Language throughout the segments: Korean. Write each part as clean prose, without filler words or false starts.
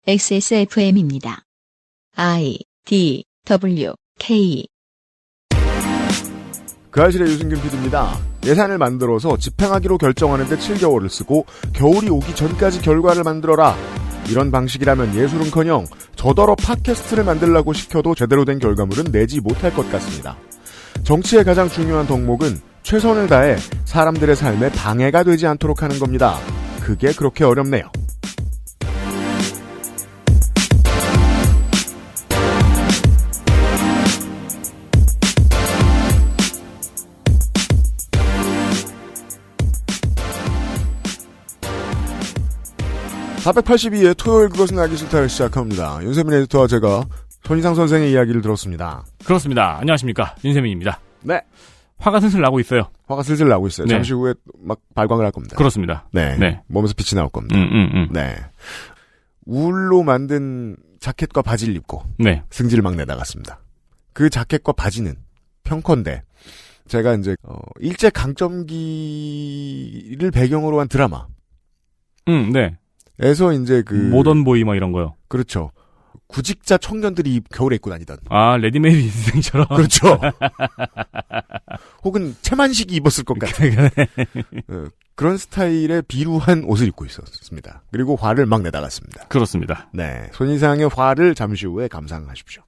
XSFM입니다. I, D, W, K. 그 알실의 유승균 PD입니다. 예산을 만들어서 집행하기로 결정하는데 7개월을 쓰고 겨울이 오기 전까지 결과를 만들어라. 이런 방식이라면 예술은커녕 저더러 팟캐스트를 만들라고 시켜도 제대로 된 결과물은 내지 못할 것 같습니다. 정치의 가장 중요한 덕목은 최선을 다해 사람들의 삶에 방해가 되지 않도록 하는 겁니다. 그게 그렇게 어렵네요. (482회) 토요일 그것은 알기 싫다를 시작합니다. 윤세민 에디터와 제가 손희상 선생의 이야기를 들었습니다. 그렇습니다. 안녕하십니까, 윤세민입니다. 네. 화가 슬슬 나고 있어요. 화가 슬슬 나고 있어요. 네. 잠시 후에 막 발광을 할 겁니다. 그렇습니다. 네. 네. 몸에서 빛이 나올 겁니다. 네. 울로 만든 자켓과 바지를 입고 네. 승질을 막 내다갔습니다. 그 자켓과 바지는 평컨대 제가 이제 일제 강점기를 배경으로 한 드라마. 네. 에서 이제 그 모던보이 막 이런 거요. 그렇죠. 구직자 청년들이 겨울에 입고 다니던. 아, 레디메이드 인생처럼. 그렇죠. 혹은 채만식이 입었을 것 같은 그런 스타일의 비루한 옷을 입고 있었습니다. 그리고 화를 막 내다갔습니다. 그렇습니다. 네, 손이상의 화를 잠시 후에 감상하십시오.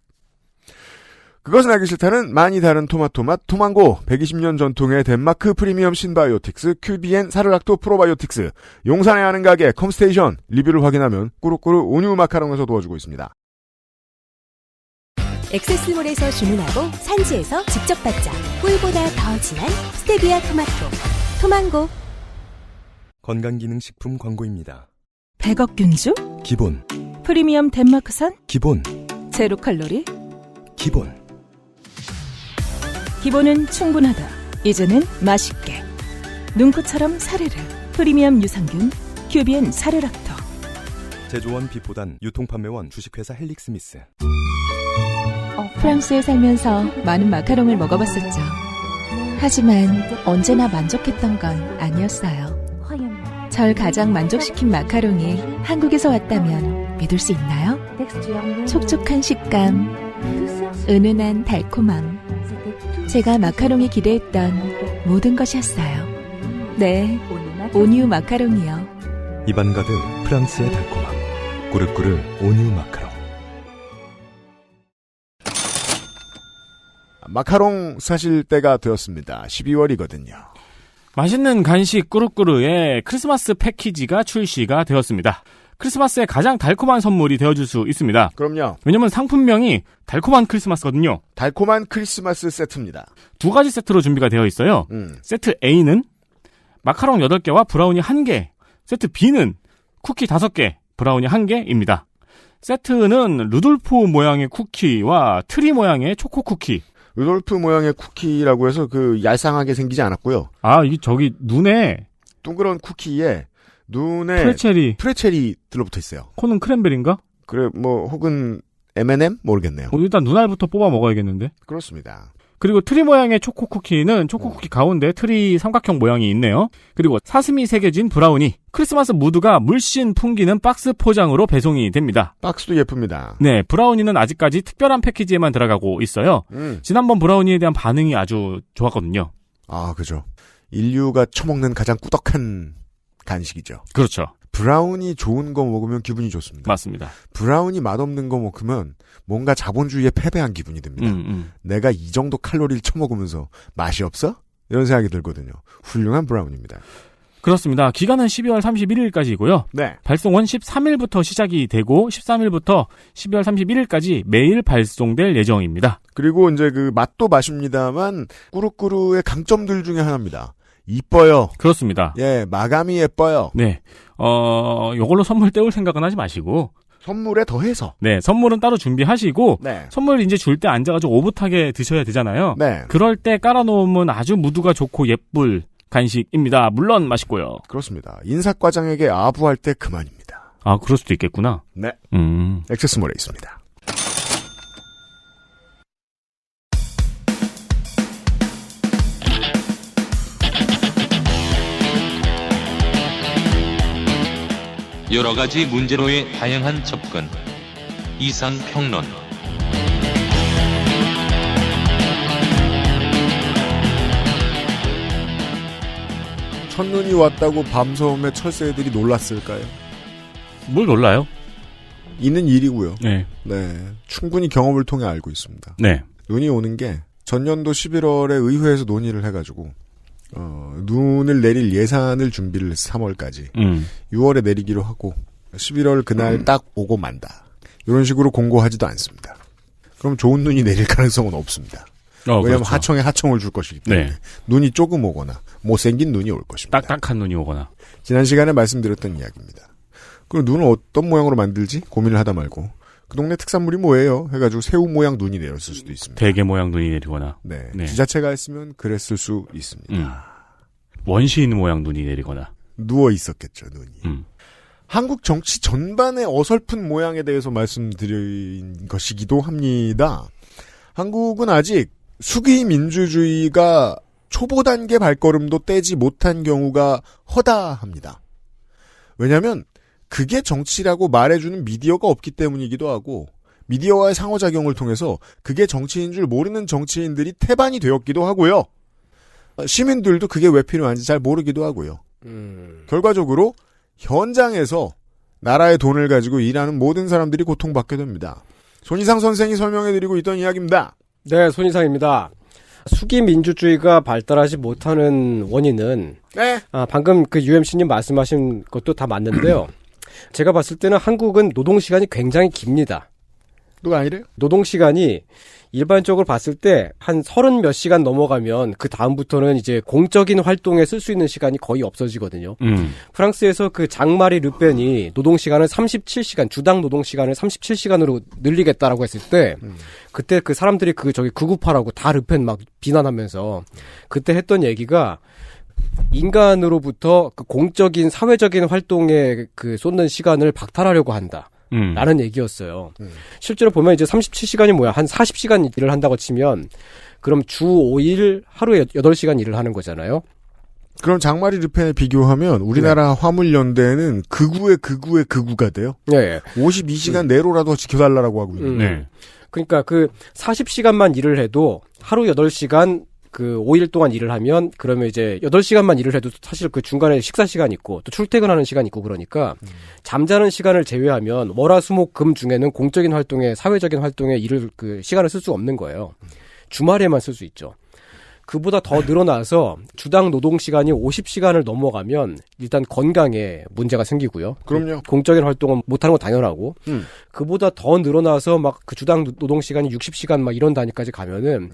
그것은 알기 싫다는 많이 다른 토마토맛 토망고, 120년 전통의 덴마크 프리미엄 신바이오틱스 큐비엔 사르락토 프로바이오틱스, 용산에 아는 가게 컴스테이션, 리뷰를 확인하면 꾸루꾸루 온유 마카롱에서 도와주고 있습니다. 엑세스몰에서 주문하고 산지에서 직접 받자. 꿀보다 더 진한 스테비아 토마토 토망고. 건강기능식품 광고입니다. 100억 균주? 기본. 프리미엄 덴마크산? 기본. 제로 칼로리? 기본. 기본은 충분하다. 이제는 맛있게. 눈꽃처럼 사르르. 프리미엄 유산균 큐비엔 사르락토. 제조원 비포단 유통판매원 주식회사 헬릭스미스. 프랑스에 살면서 많은 마카롱을 먹어봤었죠. 하지만 언제나 만족했던 건 아니었어요. 절 가장 만족시킨 마카롱이 한국에서 왔다면 믿을 수 있나요? 촉촉한 식감, 은은한 달콤함. 제가 마카롱이 기대했던 모든 것이었어요. 네, 온유 마카롱이요. 입안 가득 프랑스의 달콤함. 꾸르꾸르 온유 마카롱. 마카롱 사실 때가 되었습니다. 12월이거든요. 맛있는 간식 꾸루꾸루의 크리스마스 패키지가 출시가 되었습니다. 크리스마스에 가장 달콤한 선물이 되어줄 수 있습니다. 그럼요. 왜냐면 상품명이 달콤한 크리스마스거든요. 달콤한 크리스마스 세트입니다. 두 가지 세트로 준비가 되어 있어요. 세트 A는 마카롱 8개와 브라우니 1개, 세트 B는 쿠키 5개, 브라우니 1개입니다. 세트는 루돌프 모양의 쿠키와 트리 모양의 초코 쿠키. 루돌프 모양의 쿠키라고 해서 그 얄쌍하게 생기지 않았고요. 아, 이게 저기 눈에 동그란 쿠키에 눈에 프레체리 들러붙어 있어요. 코는 크랜베리인가? 그래, 뭐 혹은 M&M 모르겠네요. 일단 눈알부터 뽑아 먹어야겠는데. 그렇습니다. 그리고 트리 모양의 초코 쿠키는 초코 쿠키 가운데 트리 삼각형 모양이 있네요. 그리고 사슴이 새겨진 브라우니. 크리스마스 무드가 물씬 풍기는 박스 포장으로 배송이 됩니다. 박스도 예쁩니다. 네, 브라우니는 아직까지 특별한 패키지에만 들어가고 있어요. 지난번 브라우니에 대한 반응이 아주 좋았거든요. 아, 그죠. 인류가 처먹는 가장 꾸덕한 간식이죠. 그렇죠. 브라우니 좋은 거 먹으면 기분이 좋습니다. 맞습니다. 브라우니 맛없는 거 먹으면 뭔가 자본주의에 패배한 기분이 듭니다. 내가 이 정도 칼로리를 처먹으면서 맛이 없어? 이런 생각이 들거든요. 훌륭한 브라우니입니다. 그렇습니다. 기간은 12월 31일까지이고요. 네. 발송은 13일부터 시작이 되고 13일부터 12월 31일까지 매일 발송될 예정입니다. 그리고 이제 그 맛도 맛입니다만 꾸루꾸루의 강점들 중에 하나입니다. 이뻐요. 그렇습니다. 예, 마감이 예뻐요. 네. 요걸로 선물 때울 생각은 하지 마시고. 선물에 더해서. 네, 선물은 따로 준비하시고. 네. 선물 이제 줄 때 앉아가지고 오붓하게 드셔야 되잖아요. 네. 그럴 때 깔아놓으면 아주 무드가 좋고 예쁠 간식입니다. 물론 맛있고요. 그렇습니다. 인사과장에게 아부할 때 그만입니다. 아, 그럴 수도 있겠구나. 네. 액세스몰에 있습니다. 여러 가지 문제로의 다양한 접근. 이상 평론. 첫눈이 왔다고 밤섬의 철새들이 놀랐을까요? 뭘 놀라요? 있는 일이고요. 네. 네. 충분히 경험을 통해 알고 있습니다. 네. 눈이 오는 게 전년도 11월에 의회에서 논의를 해가지고 눈을 내릴 예산을 준비를 3월까지 6월에 내리기로 하고 11월 그날 딱 오고 만다. 이런 식으로 공고하지도 않습니다. 그럼 좋은 눈이 내릴 가능성은 없습니다. 왜냐하면 그렇죠. 하청에 하청을 줄 것이기 때문에. 네. 눈이 조금 오거나 못생긴 눈이 올 것입니다. 딱딱한 눈이 오거나. 지난 시간에 말씀드렸던 이야기입니다. 그럼 눈을 어떤 모양으로 만들지? 고민을 하다 말고 그 동네 특산물이 뭐예요? 해가지고 새우 모양 눈이 내렸을 수도 있습니다. 대게 모양 눈이 내리거나. 네. 지자체가 했으면 그랬을 수 있습니다. 원시인 모양 눈이 내리거나. 누워 있었겠죠, 눈이. 한국 정치 전반의 어설픈 모양에 대해서 말씀드린 것이기도 합니다. 한국은 아직 수기 민주주의가 초보 단계 발걸음도 떼지 못한 경우가 허다합니다. 왜냐하면 그게 정치라고 말해주는 미디어가 없기 때문이기도 하고 미디어와의 상호작용을 통해서 그게 정치인 줄 모르는 정치인들이 태반이 되었기도 하고요. 시민들도 그게 왜 필요한지 잘 모르기도 하고요. 결과적으로 현장에서 나라의 돈을 가지고 일하는 모든 사람들이 고통받게 됩니다. 손희상 선생이 설명해드리고 있던 이야기입니다. 네, 손희상입니다. 수기 민주주의가 발달하지 못하는 원인은 방금 그 UMC님 말씀하신 것도 다 맞는데요. 제가 봤을 때는 한국은 노동시간이 굉장히 깁니다. 누가 아니래요? 노동시간이 일반적으로 봤을 때 한 30 몇 시간 넘어가면 그 다음부터는 이제 공적인 활동에 쓸 수 있는 시간이 거의 없어지거든요. 프랑스에서 그 장마리 르펜이 노동시간을 37시간, 주당 노동시간을 37시간으로 늘리겠다라고 했을 때 그때 그 사람들이 극우파라고 다 르펜 막 비난하면서 그때 했던 얘기가 인간으로부터 그 공적인 사회적인 활동에 그 쏟는 시간을 박탈하려고 한다. 라는 얘기였어요. 실제로 보면 이제 37시간이 뭐야? 한 40시간 일을 한다고 치면 그럼 주 5일 하루에 8시간 일을 하는 거잖아요. 그럼 장마리 르펜에 비교하면 우리나라 화물연대는 극우의 극우가 돼요? 네. 52시간 내로라도 지켜달라고 하고 있는. 네. 그러니까 그 40시간만 일을 해도 하루 8시간 그 5일 동안 일을 하면 그러면 이제 8시간만 일을 해도 사실 그 중간에 식사 시간 있고 또 출퇴근하는 시간 있고 그러니까 잠자는 시간을 제외하면 월화수목금 중에는 공적인 활동에 사회적인 활동에 일을 그 시간을 쓸 수 없는 거예요. 주말에만 쓸 수 있죠. 그보다 더 늘어나서 주당 노동 시간이 50시간을 넘어가면 일단 건강에 문제가 생기고요. 그럼요. 공적인 활동은 못하는 건 당연하고 그보다 더 늘어나서 막 그 주당 노동 시간이 60시간 막 이런 단위까지 가면은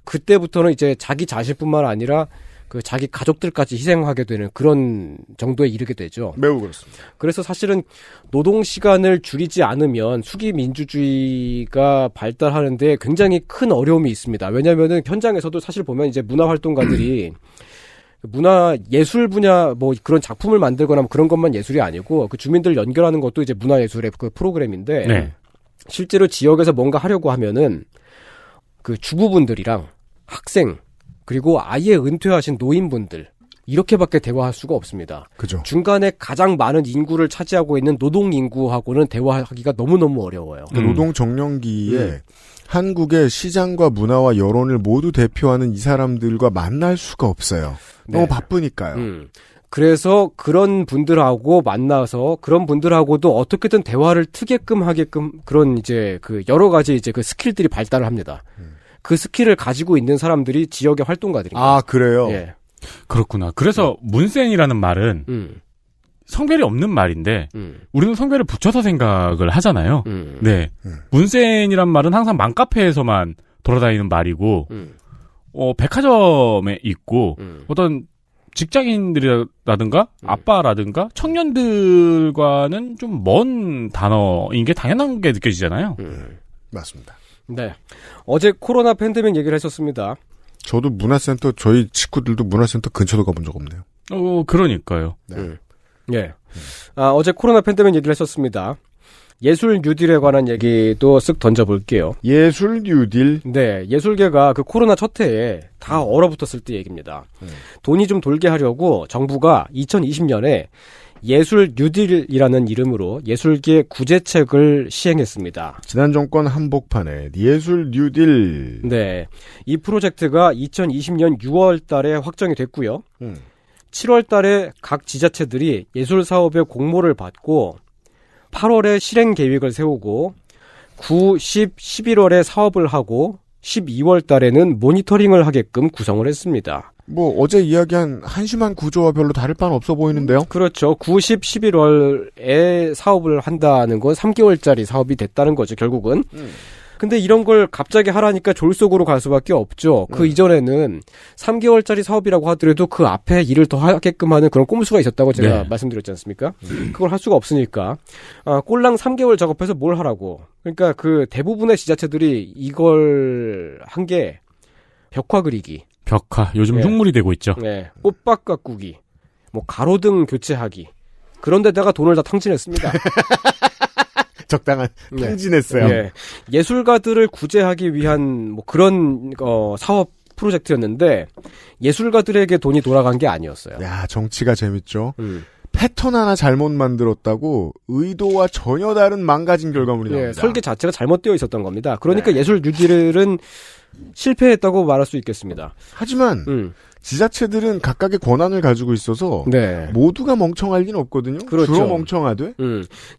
그때부터는 이제 자기 자신뿐만 아니라 그 자기 가족들까지 희생하게 되는 그런 정도에 이르게 되죠. 매우 그렇습니다. 그래서 사실은 노동 시간을 줄이지 않으면 수기 민주주의가 발달하는데 굉장히 큰 어려움이 있습니다. 왜냐하면은 현장에서도 사실 보면 이제 문화 활동가들이 문화 예술 분야 뭐 그런 작품을 만들거나 뭐 그런 것만 예술이 아니고 그 주민들 연결하는 것도 이제 문화 예술의 그 프로그램인데 네. 실제로 지역에서 뭔가 하려고 하면은 그 주부분들이랑 학생 그리고 아예 은퇴하신 노인분들 이렇게밖에 대화할 수가 없습니다. 그죠. 중간에 가장 많은 인구를 차지하고 있는 노동 인구하고는 대화하기가 너무너무 어려워요. 그 노동 정년기에 한국의 시장과 문화와 여론을 모두 대표하는 이 사람들과 만날 수가 없어요. 너무 바쁘니까요. 그래서 그런 분들하고 만나서 그런 분들하고도 어떻게든 대화를 트게끔 하게끔 그런 이제 그 여러 가지 이제 그 스킬들이 발달을 합니다. 그 스킬을 가지고 있는 사람들이 지역의 활동가들입니다. 아, 그래요? 예. 그렇구나. 그래서 문센이라는 말은 성별이 없는 말인데 우리는 성별을 붙여서 생각을 하잖아요. 네. 문센이란 말은 항상 맘카페에서만 돌아다니는 말이고 백화점에 있고 어떤 직장인들이라든가 아빠라든가 청년들과는 좀 먼 단어인 게 당연한 게 느껴지잖아요. 맞습니다. 네. 어제 코로나 팬데믹 얘기를 했었습니다. 저도 문화센터, 저희 친구들도 문화센터 근처도 가본 적 없네요. 그러니까요. 네. 예. 어제 코로나 팬데믹 얘기를 했었습니다. 예술 뉴딜에 관한 얘기도 쓱 던져볼게요. 예술 뉴딜? 네. 예술계가 그 코로나 첫 해에 다 얼어붙었을 때 얘기입니다. 돈이 좀 돌게 하려고 정부가 2020년에 예술 뉴딜이라는 이름으로 예술계 구제책을 시행했습니다. 지난 정권 한복판에 예술 뉴딜. 네. 이 프로젝트가 2020년 6월 달에 확정이 됐고요. 7월 달에 각 지자체들이 예술 사업의 공모를 받고 8월에 실행 계획을 세우고 9, 10, 11월에 사업을 하고 12월 달에는 모니터링을 하게끔 구성을 했습니다. 뭐 어제 이야기한 한심한 구조와 별로 다를 바는 없어 보이는데요. 그렇죠. 9, 10, 11월에 사업을 한다는 건 3개월짜리 사업이 됐다는 거죠, 결국은. 근데 이런 걸 갑자기 하라니까 졸속으로 갈 수밖에 없죠. 그 이전에는 3개월짜리 사업이라고 하더라도 그 앞에 일을 더 하게끔 하는 그런 꼼수가 있었다고 제가 말씀드렸지 않습니까? 그걸 할 수가 없으니까 꼴랑 3개월 작업해서 뭘 하라고. 그러니까 그 대부분의 지자체들이 이걸 한 게 벽화 그리기. 벽화 요즘 흉물이 되고 있죠. 네. 꽃밭 가꾸기. 뭐 가로등 교체하기. 그런 데다가 돈을 다 탕진했습니다. 적당한 탕진했어요. 네. 예술가들을 구제하기 위한 뭐 그런 사업 프로젝트였는데 예술가들에게 돈이 돌아간 게 아니었어요. 야, 정치가 재밌죠. 패턴 하나 잘못 만들었다고 의도와 전혀 다른 망가진 결과물이 나옵니다. 설계 자체가 잘못되어 있었던 겁니다. 그러니까 예술 뉴딜은 실패했다고 말할 수 있겠습니다. 하지만 지자체들은 각각의 권한을 가지고 있어서 모두가 멍청할 리는 없거든요. 그렇죠. 주로 멍청하되.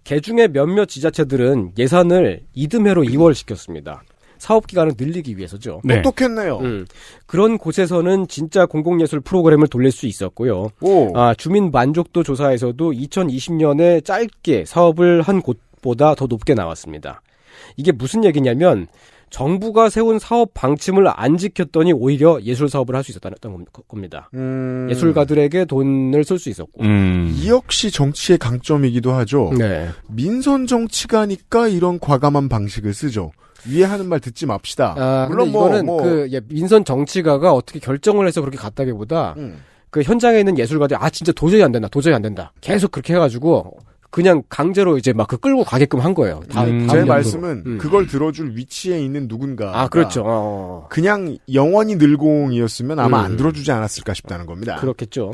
개중에 몇몇 지자체들은 예산을 이듬해로 2월 시켰습니다. 사업 기간을 늘리기 위해서죠. 똑똑했네요. 그런 곳에서는 진짜 공공예술 프로그램을 돌릴 수 있었고요. 주민 만족도 조사에서도 2020년에 짧게 사업을 한 곳보다 더 높게 나왔습니다. 이게 무슨 얘기냐면 정부가 세운 사업 방침을 안 지켰더니 오히려 예술 사업을 할 수 있었다는 겁니다. 예술가들에게 돈을 쓸 수 있었고. 이 역시 정치의 강점이기도 하죠. 민선 정치가니까 이런 과감한 방식을 쓰죠. 위에 하는 말 듣지 맙시다. 물론 이거는 민선 정치가가 어떻게 결정을 해서 그렇게 갔다기보다 그 현장에 있는 예술가들이 진짜 도저히 안 된다. 계속 그렇게 해가지고 그냥 강제로 이제 막 끌고 가게끔 한 거예요. 제 말씀은 그걸 들어줄 위치에 있는 누군가. 그렇죠. 그냥 영원히 늘공이었으면 아마 안 들어주지 않았을까 싶다는 겁니다. 그렇겠죠.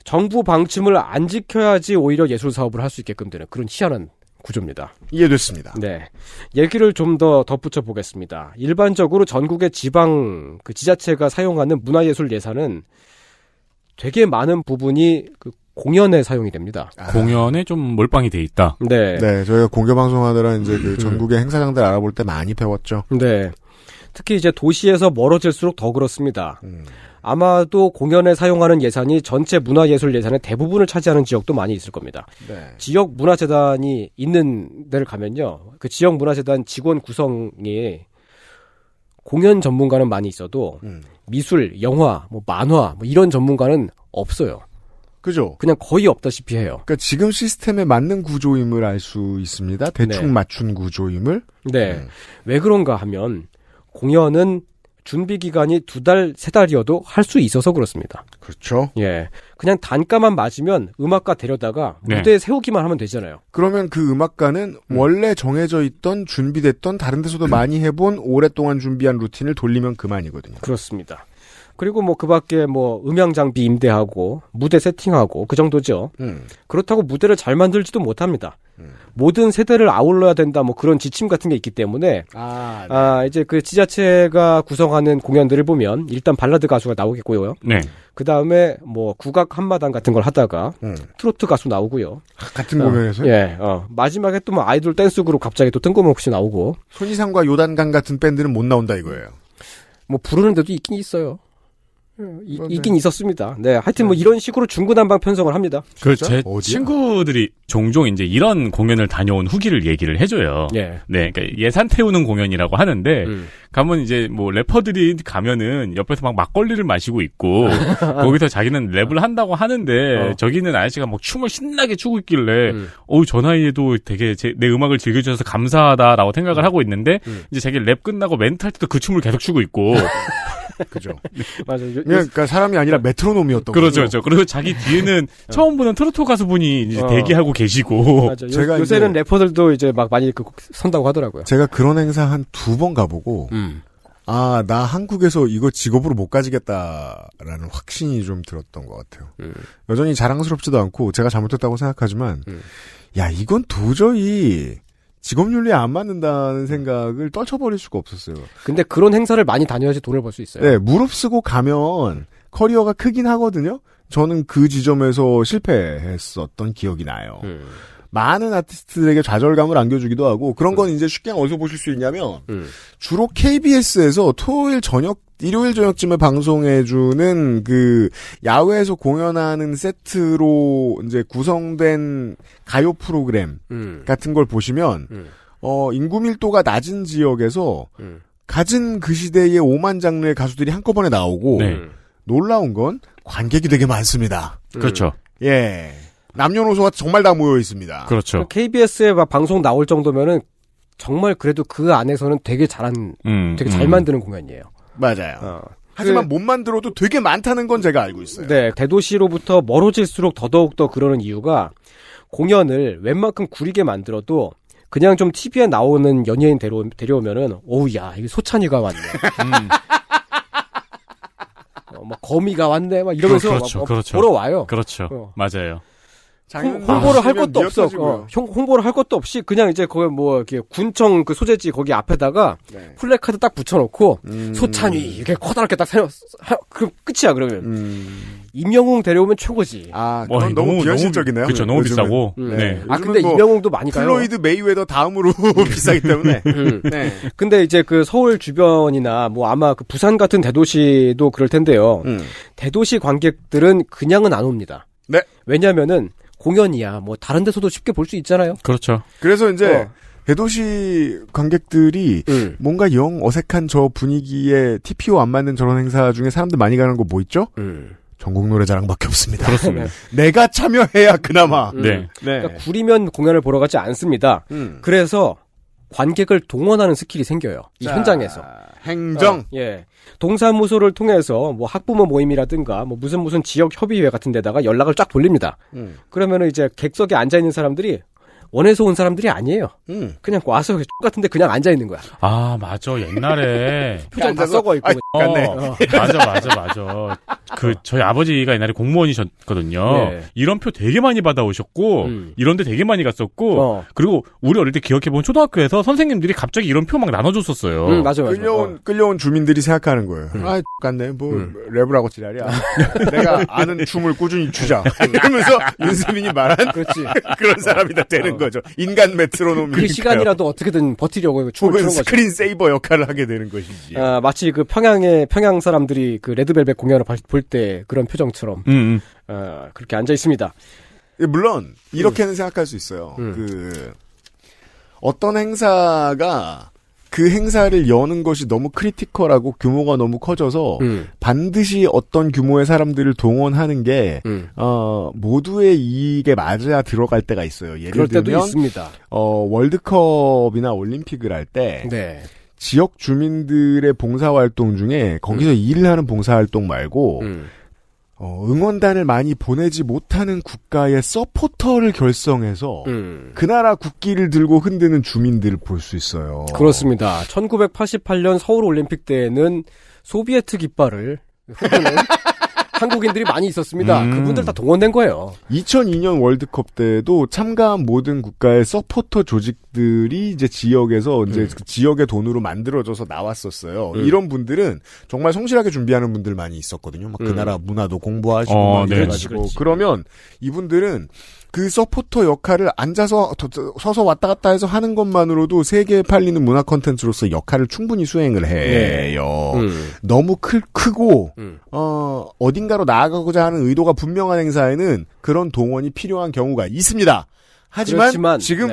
정부 방침을 안 지켜야지 오히려 예술 사업을 할 수 있게끔 되는 그런 희한한 구조입니다. 이해됐습니다. 얘기를 좀 더 덧붙여 보겠습니다. 일반적으로 전국의 지방 지자체가 사용하는 문화예술 예산은 되게 많은 부분이 공연에 사용이 됩니다. 공연에 좀 몰빵이 돼 있다. 네, 저희가 공개방송하느라 이제 그 전국의 행사장들 알아볼 때 많이 배웠죠. 특히 이제 도시에서 멀어질수록 더 그렇습니다. 아마도 공연에 사용하는 예산이 전체 문화예술 예산의 대부분을 차지하는 지역도 많이 있을 겁니다. 지역 문화재단이 있는 데를 가면요. 그 지역 문화재단 직원 구성이 공연 전문가는 많이 있어도 미술, 영화, 만화 이런 전문가는 없어요. 그죠? 그냥 거의 없다시피 해요. 그러니까 지금 시스템에 맞는 구조임을 알 수 있습니다. 대충 맞춘 구조임을. 왜 그런가 하면 공연은 준비 기간이 2달, 3달이어도 할 수 있어서 그렇습니다. 그렇죠. 그냥 단가만 맞으면 음악가 데려다가 무대에 세우기만 하면 되잖아요. 그러면 그 음악가는 원래 정해져 있던 준비됐던 다른 데서도 많이 해본 오랫동안 준비한 루틴을 돌리면 그만이거든요. 그렇습니다. 그리고 그 밖에 음향 장비 임대하고 무대 세팅하고 그 정도죠. 그렇다고 무대를 잘 만들지도 못합니다. 모든 세대를 아울러야 된다 그런 지침 같은 게 있기 때문에 이제 그 지자체가 구성하는 공연들을 보면 일단 발라드 가수가 나오겠고요. 그 다음에 국악 한마당 같은 걸 하다가 트로트 가수 나오고요. 같은 공연에서요? 마지막에 또 아이돌 댄스 그룹 갑자기 또 뜬금없이 나오고. 손이상과 요단강 같은 밴드는 못 나온다 이거예요. 부르는 데도 있긴 있어요. 있긴 있었습니다. 하여튼 이런 식으로 중구난방 편성을 합니다. 제 친구들이 종종 이제 이런 공연을 다녀온 후기를 얘기를 해줘요. 그러니까 예산 태우는 공연이라고 하는데 가면 이제 래퍼들이 가면은 옆에서 막걸리를 마시고 있고 거기서 자기는 랩을 한다고 하는데 저기는 아저씨가 춤을 신나게 추고 있길래 저 나이에도 되게 내 음악을 즐겨주셔서 감사하다라고 생각을 하고 있는데 이제 자기 랩 끝나고 멘트 할 때도 그 춤을 계속 추고 있고. 그죠. 맞아요. 그러니까 사람이 아니라 메트로놈이었던 거죠. 그렇죠. 그리고 자기 뒤에는 처음 보는 트로트 가수분이 이제 대기하고 계시고. 맞아요. 제가 요새는 래퍼들도 이제 많이 선다고 하더라고요. 제가 그런 행사 한 2번 가보고 아, 나 한국에서 이거 직업으로 못 가지겠다라는 확신이 좀 들었던 것 같아요. 여전히 자랑스럽지도 않고 제가 잘못했다고 생각하지만 야, 이건 도저히 직업윤리에 안 맞는다는 생각을 떨쳐버릴 수가 없었어요. 근데 그런 행사를 많이 다녀야지 돈을 벌 수 있어요. 네, 무릅쓰고 가면 커리어가 크긴 하거든요. 저는 그 지점에서 실패했었던 기억이 나요. 많은 아티스트들에게 좌절감을 안겨주기도 하고 그런 건 이제 쉽게 어디서 보실 수 있냐면 주로 KBS에서 토요일 저녁 일요일 저녁쯤에 방송해주는 그 야외에서 공연하는 세트로 이제 구성된 가요 프로그램 같은 걸 보시면 인구 밀도가 낮은 지역에서 갖은 그 시대의 5만 장르의 가수들이 한꺼번에 나오고 네. 놀라운 건 관객이 되게 많습니다. 그렇죠. 예. 남녀노소가 정말 다 모여 있습니다. 그렇죠. KBS에 막 방송 나올 정도면은 정말 그래도 그 안에서는 되게 잘한, 되게 잘 만드는 공연이에요. 맞아요. 하지만 못 만들어도 되게 많다는 건 제가 알고 있어요. 네, 대도시로부터 멀어질수록 더더욱 그러는 이유가 공연을 웬만큼 구리게 만들어도 그냥 좀 TV에 나오는 연예인 데려오면은 어우 야 이게 소찬이가 왔네. 막 거미가 왔네. 막 이러면서 그렇죠, 막 그렇죠. 보러 와요. 그렇죠. 맞아요. 홍보를 할 것도 없어. 홍보를 할 것도 없이 그냥 이제 거기 뭐 이렇게 군청 그 소재지 거기 앞에다가 플래카드 딱 붙여놓고 소찬이 이렇게 커다랗게 딱 그럼 끝이야 그러면. 임영웅 데려오면 최고지. 아, 그건 너무 비현실적이네요. 그렇죠. 너무 요즘은. 비싸고. 네. 아 근데 뭐 임영웅도 많이 가요. 플로이드 메이웨더 다음으로 비싸기 때문에. 네. 근데 이제 그 서울 주변이나 뭐 아마 그 부산 같은 대도시도 그럴 텐데요. 대도시 관객들은 그냥은 안 옵니다. 네. 왜냐면은 공연이야. 뭐 다른 데서도 쉽게 볼 수 있잖아요. 그렇죠. 그래서 이제 대도시 관객들이 뭔가 영 어색한 저 분위기에 TPO 안 맞는 저런 행사 중에 사람들 많이 가는 거 뭐 있죠? 전국 노래자랑밖에 없습니다. 그렇습니다. 내가 참여해야 그나마. 네. 그러니까 구리면 공연을 보러 가지 않습니다. 그래서 관객을 동원하는 스킬이 생겨요. 이 현장에서. 행정. 예. 동사무소를 통해서 뭐 학부모 모임이라든가 뭐 무슨 지역 협의회 같은 데다가 연락을 쫙 돌립니다. 그러면은 이제 객석에 앉아 있는 사람들이 원해서 온 사람들이 아니에요. 그냥 와서 같은데 그냥 앉아 있는 거야. 아, 맞아. 옛날에 표정 다 썩어 있고. 맞아. 그 저희 아버지가 옛날에 공무원이셨거든요. 네. 이런 표 되게 많이 받아오셨고 이런데 되게 많이 갔었고 그리고 우리 어릴 때 기억해 보면 초등학교에서 선생님들이 갑자기 이런 표 막 나눠줬었어요. 맞아. 끌려온 주민들이 생각하는 거예요. 아, 같네. 뭐 랩을 하고 지랄이야. 내가 아는 춤을 꾸준히 추자. 이러면서 윤세민이 말한 그렇지. 그런 사람이 다 되는 거죠. 인간 메트로놈이. 그 시간이라도 어떻게든 버티려고 춤을 추는 거죠. 스크린 세이버 역할을 하게 되는 것이지. 마치 그 평양 사람들이 그 레드벨벳 공연을 볼 때 그런 표정처럼 그렇게 앉아 있습니다. 물론 이렇게는 생각할 수 있어요. 어떤 행사가 그 행사를 여는 것이 너무 크리티컬하고 규모가 너무 커져서 반드시 어떤 규모의 사람들을 동원하는 게 모두의 이익에 맞아야 들어갈 때가 있어요. 예를 그럴 때도 들면 있습니다. 월드컵이나 올림픽을 할 때 지역 주민들의 봉사활동 중에 거기서 일을 하는 봉사활동 말고 응원단을 많이 보내지 못하는 국가의 서포터를 결성해서 그 나라 국기를 들고 흔드는 주민들을 볼 수 있어요. 그렇습니다. 1988년 서울올림픽 때에는 소비에트 깃발을 흔드는 한국인들이 많이 있었습니다. 그분들 다 동원된 거예요. 2002년 월드컵 때도 참가한 모든 국가의 서포터 조직들이 이제 지역에서 이제 그 지역의 돈으로 만들어져서 나왔었어요. 이런 분들은 정말 성실하게 준비하는 분들 많이 있었거든요. 막 그 나라 문화도 공부하시고 이래가지고 그러면 이분들은 그 서포터 역할을 앉아서 서서 왔다 갔다 해서 하는 것만으로도 세계에 팔리는 문화 콘텐츠로서 역할을 충분히 수행을 해요. 너무 크고 어딘가로 나아가고자 하는 의도가 분명한 행사에는 그런 동원이 필요한 경우가 있습니다. 하지만 지금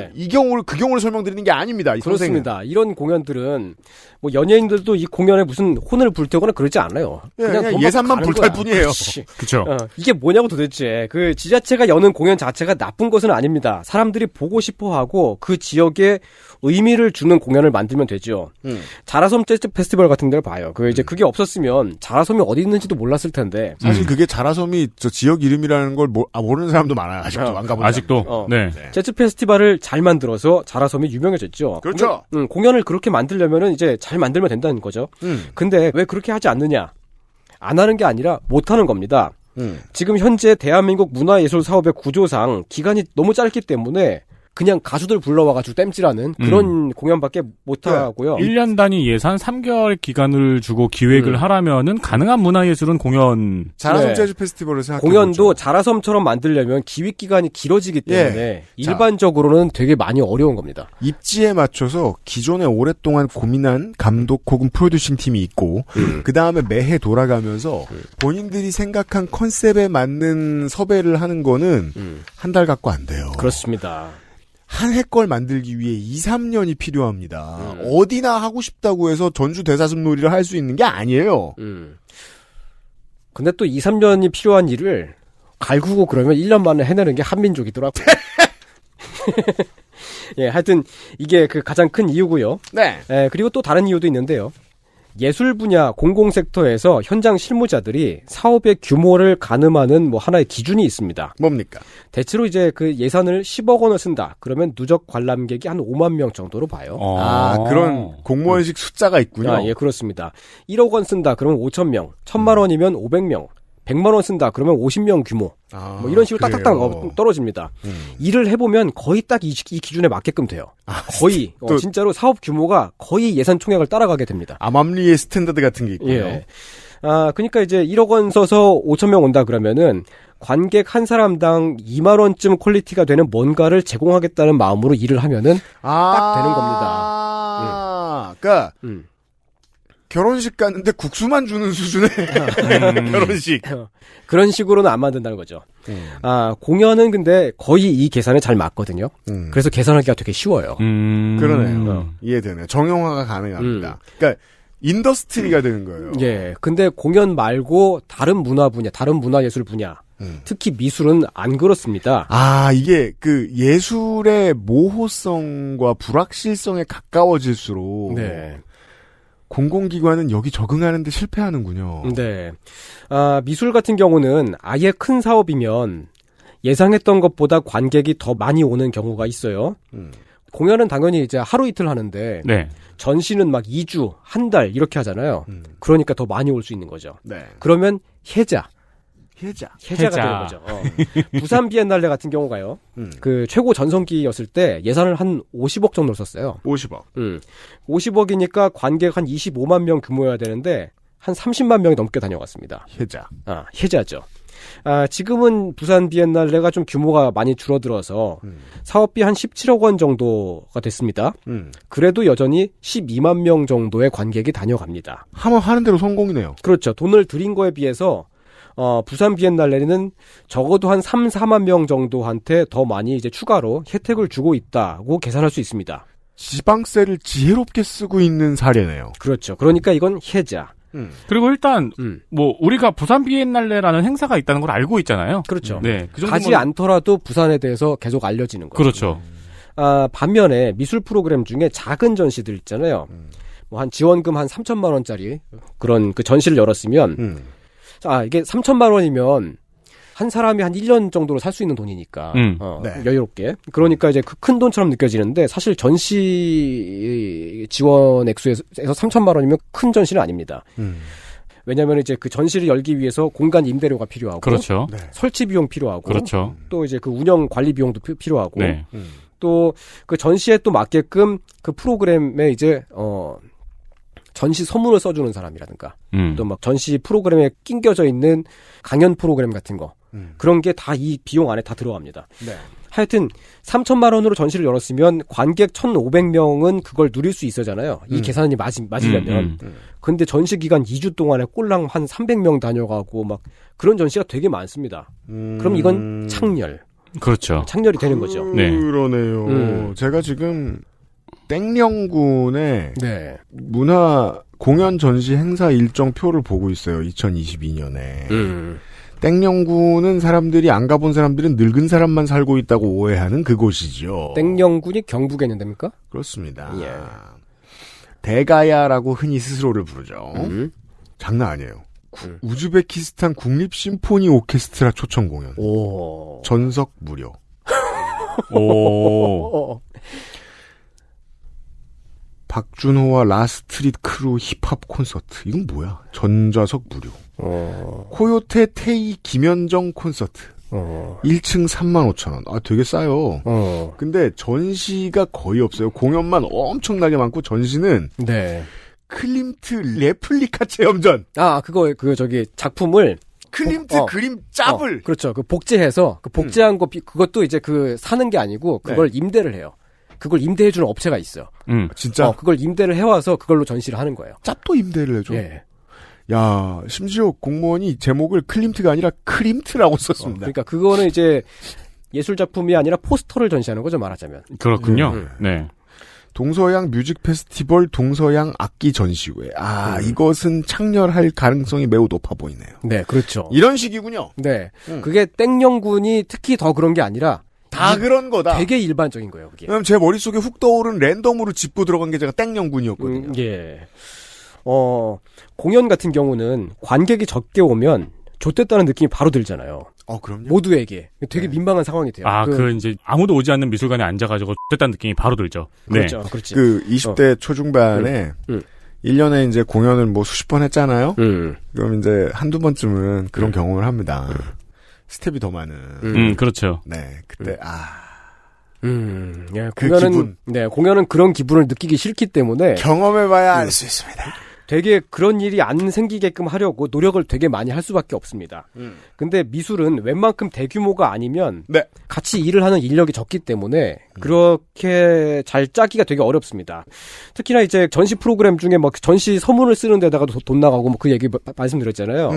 그 경우를 설명드리는 게 아닙니다. 그렇습니다. 선생은. 이런 공연들은 뭐 연예인들도 이 공연에 무슨 혼을 불태우거나 그러지 않아요. 그냥 예산만 불탈 뿐이에요. 그렇죠. 이게 뭐냐고 도대체. 그 지자체가 여는 공연 자체가 나쁜 것은 아닙니다. 사람들이 보고 싶어하고 그 지역에 의미를 주는 공연을 만들면 되죠. 자라섬 재즈 페스티벌 같은 데를 봐요. 그게 없었으면 자라섬이 어디 있는지도 몰랐을 텐데. 사실 그게 자라섬이 저 지역 이름이라는 걸 모르는 사람도 많아요. 아직도 안 가본 아직도. 네. 재즈 페스티벌을 잘 만들어서 자라섬이 유명해졌죠. 그렇죠. 공연을 그렇게 만들려면은 이제 잘 만들면 된다는 거죠. 근데 왜 그렇게 하지 않느냐? 안 하는 게 아니라 못 하는 겁니다. 지금 현재 대한민국 문화예술 사업의 구조상 기간이 너무 짧기 때문에 그냥 가수들 불러와가지고 땜질하는 그런 공연밖에 못하고요. 1년 단위 예산 3개월 기간을 주고 기획을 하라면은 가능한 문화예술은 공연. 자라섬 재즈 페스티벌을 생각해보죠. 공연도 자라섬처럼 만들려면 기획 기간이 길어지기 때문에 일반적으로는 되게 많이 어려운 겁니다. 입지에 맞춰서 기존에 오랫동안 고민한 감독 혹은 프로듀싱 팀이 있고 그 다음에 매해 돌아가면서 본인들이 생각한 컨셉에 맞는 섭외를 하는 거는 한 달 갖고 안 돼요. 그렇습니다. 한 해 걸 만들기 위해 2, 3년이 필요합니다. 어디나 하고 싶다고 해서 전주 대사슴 놀이를 할 수 있는 게 아니에요. 근데 또 2, 3년이 필요한 일을 갈구고 그러면 1년 만에 해내는 게 한민족이더라고요. 예, 하여튼 이게 그 가장 큰 이유고요. 네. 예, 그리고 또 다른 이유도 있는데요. 예술 분야 공공섹터에서 현장 실무자들이 사업의 규모를 가늠하는 뭐 하나의 기준이 있습니다. 뭡니까? 대체로 이제 그 예산을 10억 원을 쓴다. 그러면 누적 관람객이 한 5만 명 정도로 봐요. 그런 공무원식 숫자가 있군요. 예, 그렇습니다. 1억 원 쓴다. 그러면 5천 명. 1,000만 원이면 500명. 100만 원 쓴다. 그러면 50명 규모. 뭐 이런 식으로 딱딱딱 떨어집니다. 일을 해보면 거의 딱 이 기준에 맞게끔 돼요. 거의 진짜로 사업 규모가 거의 예산 총액을 따라가게 됩니다. 암암리의 스탠다드 같은 게 있고요. 예. 그러니까 이제 1억 원 써서 5천 명 온다 그러면은 관객 한 사람당 2만 원쯤 퀄리티가 되는 뭔가를 제공하겠다는 마음으로 일을 하면은 딱 되는 겁니다. 그러니까 결혼식 갔는데 국수만 주는 수준의 결혼식. 그런 식으로는 안 만든다는 거죠. 공연은 근데 거의 이 계산에 잘 맞거든요. 그래서 계산하기가 되게 쉬워요. 그러네요. 이해되네요. 정형화가 가능합니다. 그러니까 인더스트리가 되는 거예요. 예. 근데 공연 말고 다른 문화 분야, 다른 문화예술 분야, 특히 미술은 안 그렇습니다. 이게 그 예술의 모호성과 불확실성에 가까워질수록 네. 공공기관은 여기 적응하는데 실패하는군요. 네. 미술 같은 경우는 아예 큰 사업이면 예상했던 것보다 관객이 더 많이 오는 경우가 있어요. 공연은 당연히 이제 하루 이틀 하는데 네. 전시는 막 2주, 한 달 이렇게 하잖아요. 그러니까 더 많이 올 수 있는 거죠. 네. 그러면 해자가 해자. 되는 거죠. 부산 비엔날레 같은 경우가요. 그 최고 전성기였을 때 예산을 한 50억 정도 썼어요. 50억. 50억이니까 관객 한 25만 명 규모여야 되는데 한 30만 명이 넘게 다녀갔습니다. 해자. 해자죠. 지금은 부산 비엔날레가 좀 규모가 많이 줄어들어서 사업비 한 17억 원 정도가 됐습니다. 그래도 여전히 12만 명 정도의 관객이 다녀갑니다. 하면 하는 대로 성공이네요. 그렇죠. 돈을 들인 거에 비해서 부산 비엔날레는 적어도 한 3, 4만 명 정도한테 더 많이 이제 추가로 혜택을 주고 있다고 계산할 수 있습니다. 지방세를 지혜롭게 쓰고 있는 사례네요. 그렇죠. 그러니까 이건 해자. 그리고 일단 뭐 우리가 부산 비엔날레라는 행사가 있다는 걸 알고 있잖아요. 그렇죠. 네, 그 가지 않더라도 부산에 대해서 계속 알려지는 거죠. 그렇죠. 반면에 미술 프로그램 중에 작은 전시들 있잖아요. 뭐 한 지원금 한 3천만 원짜리 그런 그 전시를 열었으면 이게 3천만 원이면 한 사람이 한 1년 정도로 살 수 있는 돈이니까 네. 여유롭게. 그러니까 이제 그 큰 돈처럼 느껴지는데 사실 전시 지원 액수에서 3천만 원이면 큰 전시는 아닙니다. 왜냐하면 이제 그 전시를 열기 위해서 공간 임대료가 필요하고, 그렇죠. 네. 설치 비용 필요하고, 그렇죠. 또 이제 그 운영 관리 비용도 필요하고, 네. 또 그 전시에 또 맞게끔 그 프로그램에 이제 전시 서문을 써주는 사람이라든가, 또 막 전시 프로그램에 낑겨져 있는 강연 프로그램 같은 거, 그런 게 다 이 비용 안에 다 들어갑니다. 네. 하여튼 3천만 원으로 전시를 열었으면 관객 1,500명은 그걸 누릴 수 있어잖아요. 이 계산이 맞으려면. 근데 전시 기간 2주 동안에 꼴랑 한 300명 다녀가고 막 그런 전시가 되게 많습니다. 그럼 이건 창렬. 그렇죠. 창렬이 되는 거죠. 네. 그러네요. 제가 지금 땡령군의 네. 문화 공연 전시 행사 일정표를 보고 있어요. 2022년에. 땡령군은 사람들이 안 가본 사람들은 늙은 사람만 살고 있다고 오해하는 그곳이죠. 땡령군이 경북에 있는 데입니까? 그렇습니다. 예. 대가야라고 흔히 스스로를 부르죠. 장난 아니에요. 우즈베키스탄 국립 심포니 오케스트라 초청 공연. 오. 전석 무료. 오. 박준호와 라스트릿 크루 힙합 콘서트. 이건 뭐야? 전좌석 무료. 코요테 테이 김현정 콘서트. 1층 35,000원. 아, 되게 싸요. 근데 전시가 거의 없어요. 공연만 엄청나게 많고 전시는 네. 클림트 레플리카 체험전. 아, 저기 작품을 클림트 그림 짭을. 그렇죠. 그 복제해서 그 복제한 거 그것도 이제 그 사는 게 아니고 그걸 임대를 해요. 그걸 임대해주는 업체가 있어요. 진짜? 그걸 임대를 해와서 그걸로 전시를 하는 거예요. 짭도 임대를 해줘? 예. 야, 심지어 공무원이 제목을 클림트가 아니라 크림트라고 썼습니다. 그러니까 그거는 이제 예술 작품이 아니라 포스터를 전시하는 거죠, 말하자면. 그렇군요. 네. 동서양 뮤직 페스티벌 동서양 악기 전시회. 이것은 창렬할 가능성이 매우 높아 보이네요. 네, 그렇죠. 이런 식이군요. 네. 그게 땡영군이 특히 더 그런 게 아니라 다 그런 거다. 되게 일반적인 거예요, 그게. 그럼 제 머릿속에 훅 떠오른 랜덤으로 짚고 들어간 게 제가 땡영군이었거든요. 예. 공연 같은 경우는 관객이 적게 오면 좆됐다는 느낌이 바로 들잖아요. 그럼요. 모두에게. 되게 민망한 상황이 돼요. 이제 아무도 오지 않는 미술관에 앉아가지고 좆됐다는 느낌이 바로 들죠. 그렇죠. 네. 그렇지. 20대 초중반에 1년에 이제 공연을 뭐 수십 번 했잖아요. 그럼 이제 한두 번쯤은 그런 경험을 합니다. 스텝이 더 많은. 그렇죠. 네, 그때 예, 그 공연은 기분. 네, 공연은 그런 기분을 느끼기 싫기 때문에 경험해봐야 알 수 있습니다. 되게 그런 일이 안 생기게끔 하려고 노력을 되게 많이 할 수밖에 없습니다. 근데 미술은 웬만큼 대규모가 아니면 같이 일을 하는 인력이 적기 때문에 그렇게 잘 짜기가 되게 어렵습니다. 특히나 이제 전시 프로그램 중에 막 전시 서문을 쓰는 데다가도 돈 나가고 뭐 그 얘기 말씀드렸잖아요.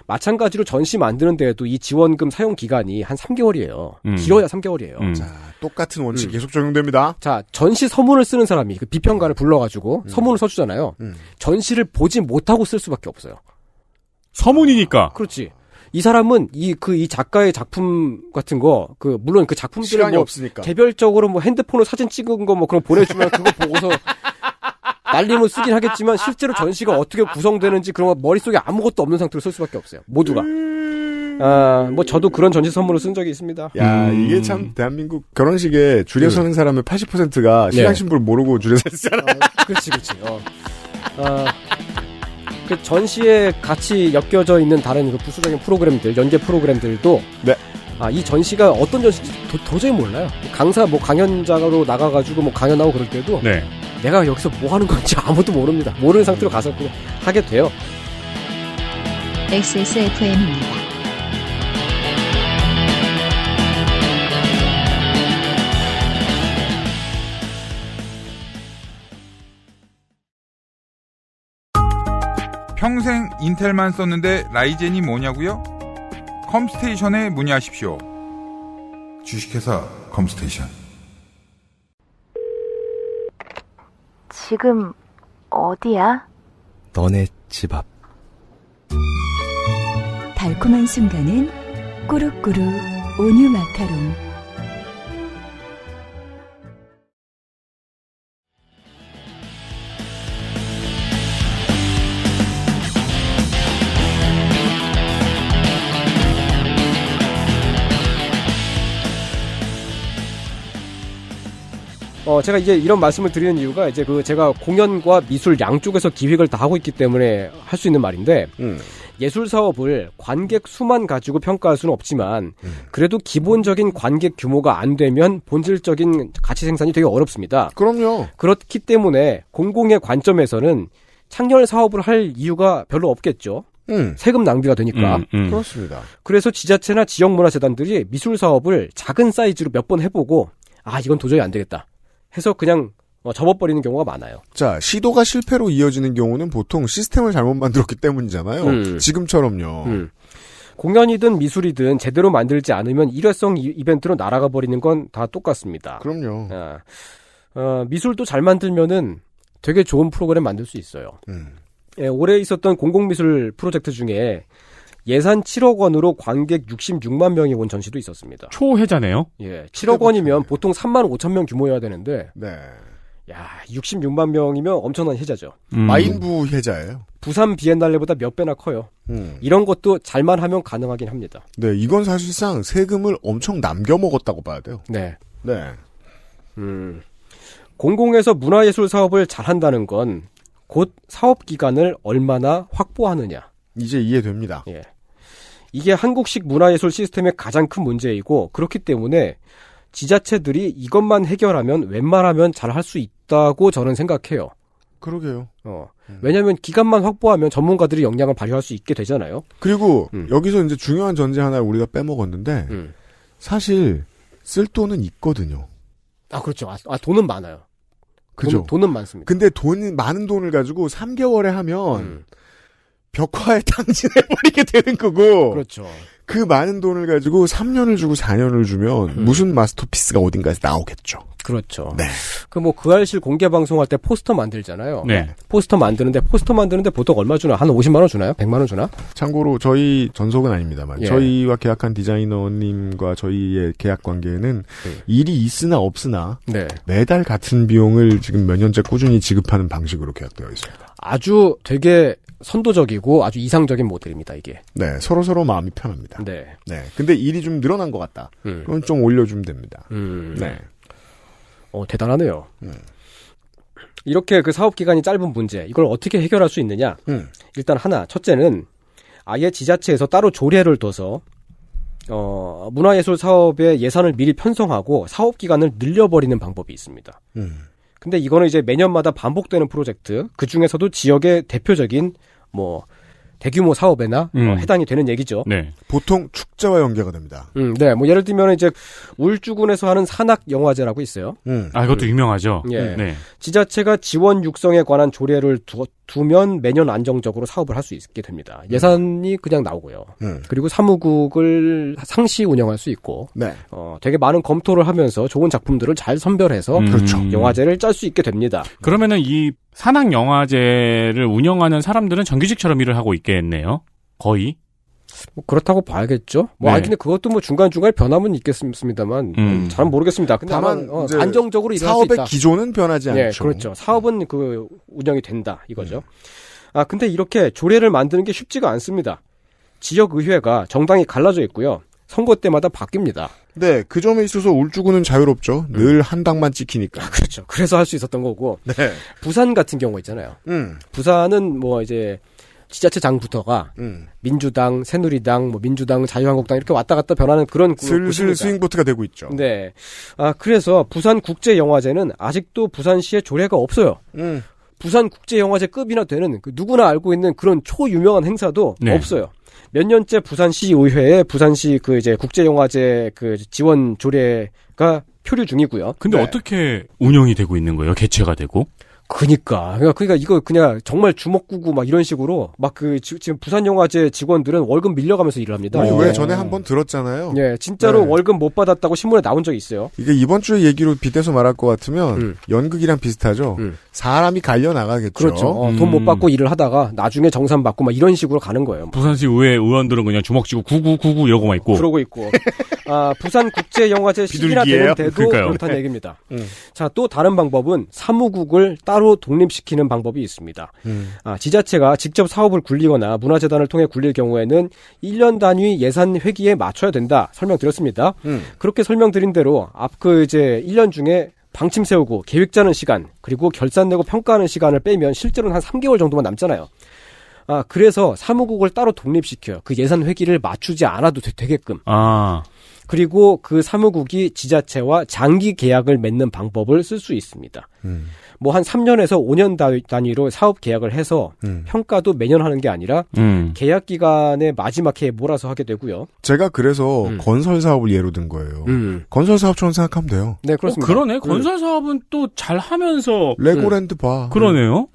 마찬가지로 전시 만드는 데에도 이 지원금 사용 기간이 한 3개월이에요. 길어야 3개월이에요. 자, 똑같은 원칙이 계속 적용됩니다. 자, 전시 서문을 쓰는 사람이 그 비평가를 불러가지고 서문을 써주잖아요. 전시를 보지 못하고 쓸 수밖에 없어요. 서문이니까. 그렇지. 이 사람은 이 작가의 작품 같은 거, 물론 그 작품들을 시간이 뭐 없으니까. 개별적으로 뭐 핸드폰으로 사진 찍은 거 뭐 그런 거 보내주면 그거 보고서 날리면 쓰긴 하겠지만 실제로 전시가 어떻게 구성되는지 그런 거 머릿속에 아무것도 없는 상태로 쓸 수밖에 없어요. 모두가. 뭐 저도 그런 전시 선물을 쓴 적이 있습니다. 야, 이게 참 대한민국 결혼식에 줄에 서는 사람의 80%가 신랑 신부를 모르고 줄에 섰잖아요. 그렇지. 그 전시에 같이 엮여져 있는 다른 그 부수적인 프로그램들, 연계 프로그램들도 이 전시가 어떤 전시인지 도저히 몰라요. 강사 뭐 강연자로 나가가지고 뭐 강연하고 그럴 때도 내가 여기서 뭐 하는 건지 아무도 모릅니다. 모르는 상태로 가서 그냥 하게 돼요. XSFM입니다. 평생 인텔만 썼는데 라이젠이 뭐냐고요? 컴스테이션에 문의하십시오. 주식회사 컴스테이션. 지금 어디야? 너네 집 앞. 달콤한 순간은 꾸룩꾸룩 온유 마카롱. 제가 이제 이런 말씀을 드리는 이유가 이제 제가 공연과 미술 양쪽에서 기획을 다 하고 있기 때문에 할 수 있는 말인데, 예술 사업을 관객 수만 가지고 평가할 수는 없지만, 그래도 기본적인 관객 규모가 안 되면 본질적인 가치 생산이 되게 어렵습니다. 그럼요. 그렇기 때문에 공공의 관점에서는 창렬 사업을 할 이유가 별로 없겠죠. 세금 낭비가 되니까. 그렇습니다. 그래서 지자체나 지역문화재단들이 미술 사업을 작은 사이즈로 몇 번 해보고, 이건 도저히 안 되겠다 해서 그냥 접어버리는 경우가 많아요. 자, 시도가 실패로 이어지는 경우는 보통 시스템을 잘못 만들었기 때문이잖아요. 지금처럼요. 공연이든 미술이든 제대로 만들지 않으면 일회성 이벤트로 날아가 버리는 건 다 똑같습니다. 그럼요. 미술도 잘 만들면은 되게 좋은 프로그램 만들 수 있어요. 올해 있었던 공공미술 프로젝트 중에 예산 7억 원으로 관객 66만 명이 온 전시도 있었습니다. 초혜자네요. 예, 7억 원이면 보통 3만 5천 명 규모여야 되는데, 66만 명이면 엄청난 혜자죠. 마인부 혜자예요. 부산 비엔날레보다 몇 배나 커요. 이런 것도 잘만 하면 가능하긴 합니다. 네, 이건 사실상 세금을 엄청 남겨 먹었다고 봐야 돼요. 네. 네. 공공에서 문화예술 사업을 잘한다는 건 곧 사업 기간을 얼마나 확보하느냐. 이제 이해됩니다. 예. 이게 한국식 문화예술 시스템의 가장 큰 문제이고 그렇기 때문에 지자체들이 이것만 해결하면 웬만하면 잘 할 수 있다고 저는 생각해요. 그러게요. 왜냐하면 기간만 확보하면 전문가들이 역량을 발휘할 수 있게 되잖아요. 그리고 여기서 이제 중요한 전제 하나를 우리가 빼먹었는데 사실 쓸 돈은 있거든요. 아 그렇죠. 돈은 많아요. 그죠. 돈은 많습니다. 근데 많은 돈을 가지고 3개월에 하면 벽화에 탕진해버리게 되는 거고. 그렇죠. 그 많은 돈을 가지고 3년을 주고 4년을 주면 무슨 마스터피스가 어딘가에서 나오겠죠. 그렇죠. 네. 그 알실 공개 방송할 때 포스터 만들잖아요. 네. 포스터 만드는데 보통 얼마 주나? 한 50만 원 주나요? 100만 원 주나? 참고로 저희 전속은 아닙니다만 예. 저희와 계약한 디자이너님과 저희의 계약 관계는 일이 있으나 없으나 네. 매달 같은 비용을 지금 몇 년째 꾸준히 지급하는 방식으로 계약되어 있습니다. 아주 되게 선도적이고 아주 이상적인 모델입니다, 이게. 네, 서로 마음이 편합니다. 네. 네. 근데 일이 좀 늘어난 것 같다. 그럼 좀 올려주면 됩니다. 네. 대단하네요. 이렇게 그 사업 기간이 짧은 문제, 이걸 어떻게 해결할 수 있느냐? 일단 첫째는 아예 지자체에서 따로 조례를 둬서 문화예술 사업의 예산을 미리 편성하고 사업 기간을 늘려버리는 방법이 있습니다. 근데 이거는 이제 매년마다 반복되는 프로젝트, 그 중에서도 지역의 대표적인 대규모 사업에나 해당이 되는 얘기죠. 네. 보통 축제와 연계가 됩니다. 네. 예를 들면 이제 울주군에서 하는 산악 영화제라고 있어요. 그것도 유명하죠. 예. 네. 지자체가 지원 육성에 관한 조례를 두면 매년 안정적으로 사업을 할 수 있게 됩니다. 예산이 그냥 나오고요. 그리고 사무국을 상시 운영할 수 있고, 네. 되게 많은 검토를 하면서 좋은 작품들을 잘 선별해서 그렇죠. 영화제를 짤 수 있게 됩니다. 그러면은 이 산악 영화제를 운영하는 사람들은 정규직처럼 일을 하고 있겠네요. 거의. 그렇다고 봐야겠죠. 네. 근데 그것도 중간중간에 변함은 있겠습니다만, 잘 모르겠습니다. 근데 다만, 안정적으로 일할 수 있다. 사업의 기조는 변하지 않죠. 네, 그렇죠. 사업은 운영이 된다, 이거죠. 근데 이렇게 조례를 만드는 게 쉽지가 않습니다. 지역의회가 정당이 갈라져 있고요. 선거 때마다 바뀝니다. 네, 그 점에 있어서 울주군은 자유롭죠. 늘 한 당만 찍히니까. 그렇죠. 그래서 할 수 있었던 거고. 네. 부산 같은 경우 있잖아요. 부산은 이제 지자체장부터가 민주당, 새누리당, 민주당, 자유한국당 이렇게 왔다 갔다 변하는 그런 슬슬 스윙보트가 되고 있죠. 네. 그래서 부산 국제영화제는 아직도 부산시에 조례가 없어요. 부산 국제영화제급이나 되는 누구나 알고 있는 그런 초유명한 행사도 없어요. 몇 년째 부산시 의회에 부산시 이제 국제영화제 지원 조례가 표류 중이고요. 근데 어떻게 운영이 되고 있는 거예요? 개최가 되고? 그러니까 이거 그냥 정말 주먹구구 이런 식으로 지금 부산영화제 직원들은 월급 밀려가면서 일을 합니다. 왜 전에 한번 들었잖아요. 예, 진짜로 네. 월급 못 받았다고 신문에 나온 적이 있어요. 이게 이번 주에 얘기로 빗대서 말할 것 같으면 연극이랑 비슷하죠. 사람이 갈려 나가겠죠. 그렇죠. 돈 못 받고 일을 하다가 나중에 정산 받고 이런 식으로 가는 거예요. 부산시 의회 의원들은 그냥 주먹 쥐고 구구구구 이러고 있고. 그러고 있고. 부산 국제영화제 시기나 되는데도 그렇다는 얘기입니다. 자, 또 다른 방법은 사무국을 따로 독립시키는 방법이 있습니다. 지자체가 직접 사업을 굴리거나 문화재단을 통해 굴릴 경우에는 1년 단위 예산 회기에 맞춰야 된다. 설명드렸습니다. 그렇게 설명드린 대로 이제 1년 중에 방침 세우고 계획 짜는 시간, 그리고 결산 내고 평가하는 시간을 빼면 실제로는 한 3개월 정도만 남잖아요. 그래서 사무국을 따로 독립시켜요. 그 예산 회기를 맞추지 않아도 되게끔. 그리고 그 사무국이 지자체와 장기 계약을 맺는 방법을 쓸 수 있습니다. 한 3년에서 5년 단위로 사업 계약을 해서 평가도 매년 하는 게 아니라 계약 기간의 마지막 해에 몰아서 하게 되고요. 제가 그래서 건설 사업을 예로 든 거예요. 건설 사업처럼 생각하면 돼요. 네, 그렇습니다. 그러네. 건설 사업은 또 잘 하면서 레고랜드 봐. 그러네요.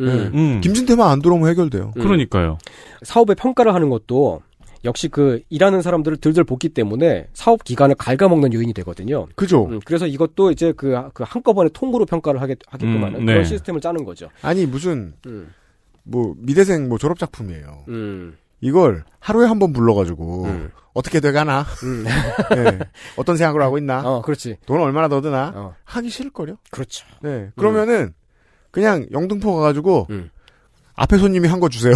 김진태만 안 들어오면 해결돼요. 그러니까요. 사업의 평가를 하는 것도 역시 일하는 사람들을 들들 볶기 때문에 사업 기간을 갉아먹는 요인이 되거든요. 그죠. 그래서 이것도 이제 한꺼번에 통으로 평가를 하게끔 하는 그런 시스템을 짜는 거죠. 아니, 무슨, 미대생 졸업작품이에요. 이걸 하루에 한 번 불러가지고, 어떻게 돼가나? 네. 어떤 생각을 하고 있나? 그렇지. 돈 얼마나 더 드나? 하기 싫을걸요? 그렇죠. 네. 그러면은, 그냥 영등포 가가지고, 앞에 손님이 한 거 주세요.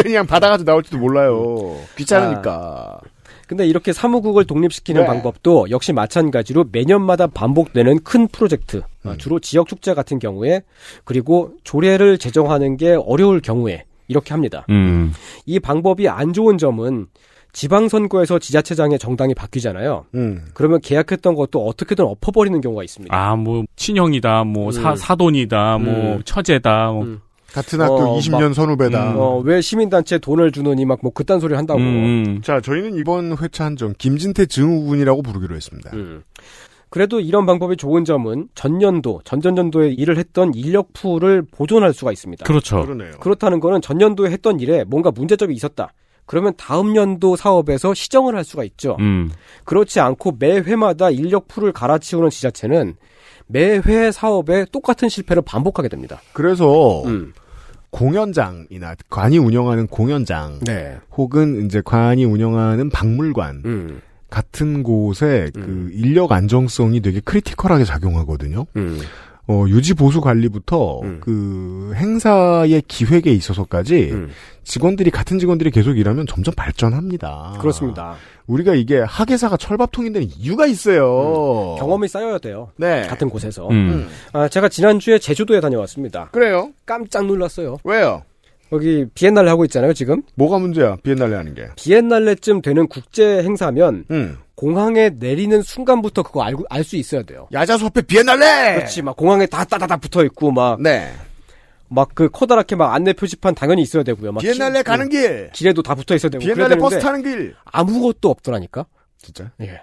그냥 받아가지고 나올지도 몰라요. 귀찮으니까. 근데 이렇게 사무국을 독립시키는 네. 방법도 역시 마찬가지로 매년마다 반복되는 큰 프로젝트, 주로 지역축제 같은 경우에 그리고 조례를 제정하는 게 어려울 경우에 이렇게 합니다. 이 방법이 안 좋은 점은 지방선거에서 지자체장의 정당이 바뀌잖아요. 그러면 계약했던 것도 어떻게든 엎어버리는 경우가 있습니다. 아, 뭐 친형이다, 뭐 사돈이다, 뭐 처제다, 뭐 같은 학교 20년 선후배다. 왜 시민단체에 돈을 주느니 막 뭐 그딴 소리 한다고. 자, 저희는 이번 회차 한정 김진태 증후군이라고 부르기로 했습니다. 그래도 이런 방법이 좋은 점은 전년도, 전전년도에 일을 했던 인력풀을 보존할 수가 있습니다. 그렇죠. 그러네요. 그렇다는 거는 전년도에 했던 일에 뭔가 문제점이 있었다. 그러면 다음 연도 사업에서 시정을 할 수가 있죠. 그렇지 않고 매 회마다 인력풀을 갈아치우는 지자체는 매회 사업에 똑같은 실패를 반복하게 됩니다. 그래서 공연장이나 관이 운영하는 공연장 네. 혹은 이제 관이 운영하는 박물관 같은 곳에 그 인력 안정성이 되게 크리티컬하게 작용하거든요. 유지 보수 관리부터 그 행사의 기획에 있어서까지 같은 직원들이 계속 일하면 점점 발전합니다. 그렇습니다. 우리가 이게 학예사가 철밥통인 데는 이유가 있어요. 경험이 쌓여야 돼요. 네. 같은 곳에서. 제가 지난주에 제주도에 다녀왔습니다. 그래요? 깜짝 놀랐어요. 왜요? 여기 비엔날레 하고 있잖아요, 지금. 뭐가 문제야, 비엔날레 하는 게? 비엔날레쯤 되는 국제 행사면 공항에 내리는 순간부터 그거 알 수 있어야 돼요. 야자수 앞에 비엔날레! 그렇지, 막 공항에 다 따다다 붙어 있고 막. 네. 막 그 커다랗게 막 안내 표지판 당연히 있어야 되고요. 막 비엔날레 가는 길! 길에도 다 붙어 있어야 되고. 비엔날레 버스 타는 길! 아무것도 없더라니까? 진짜? 예.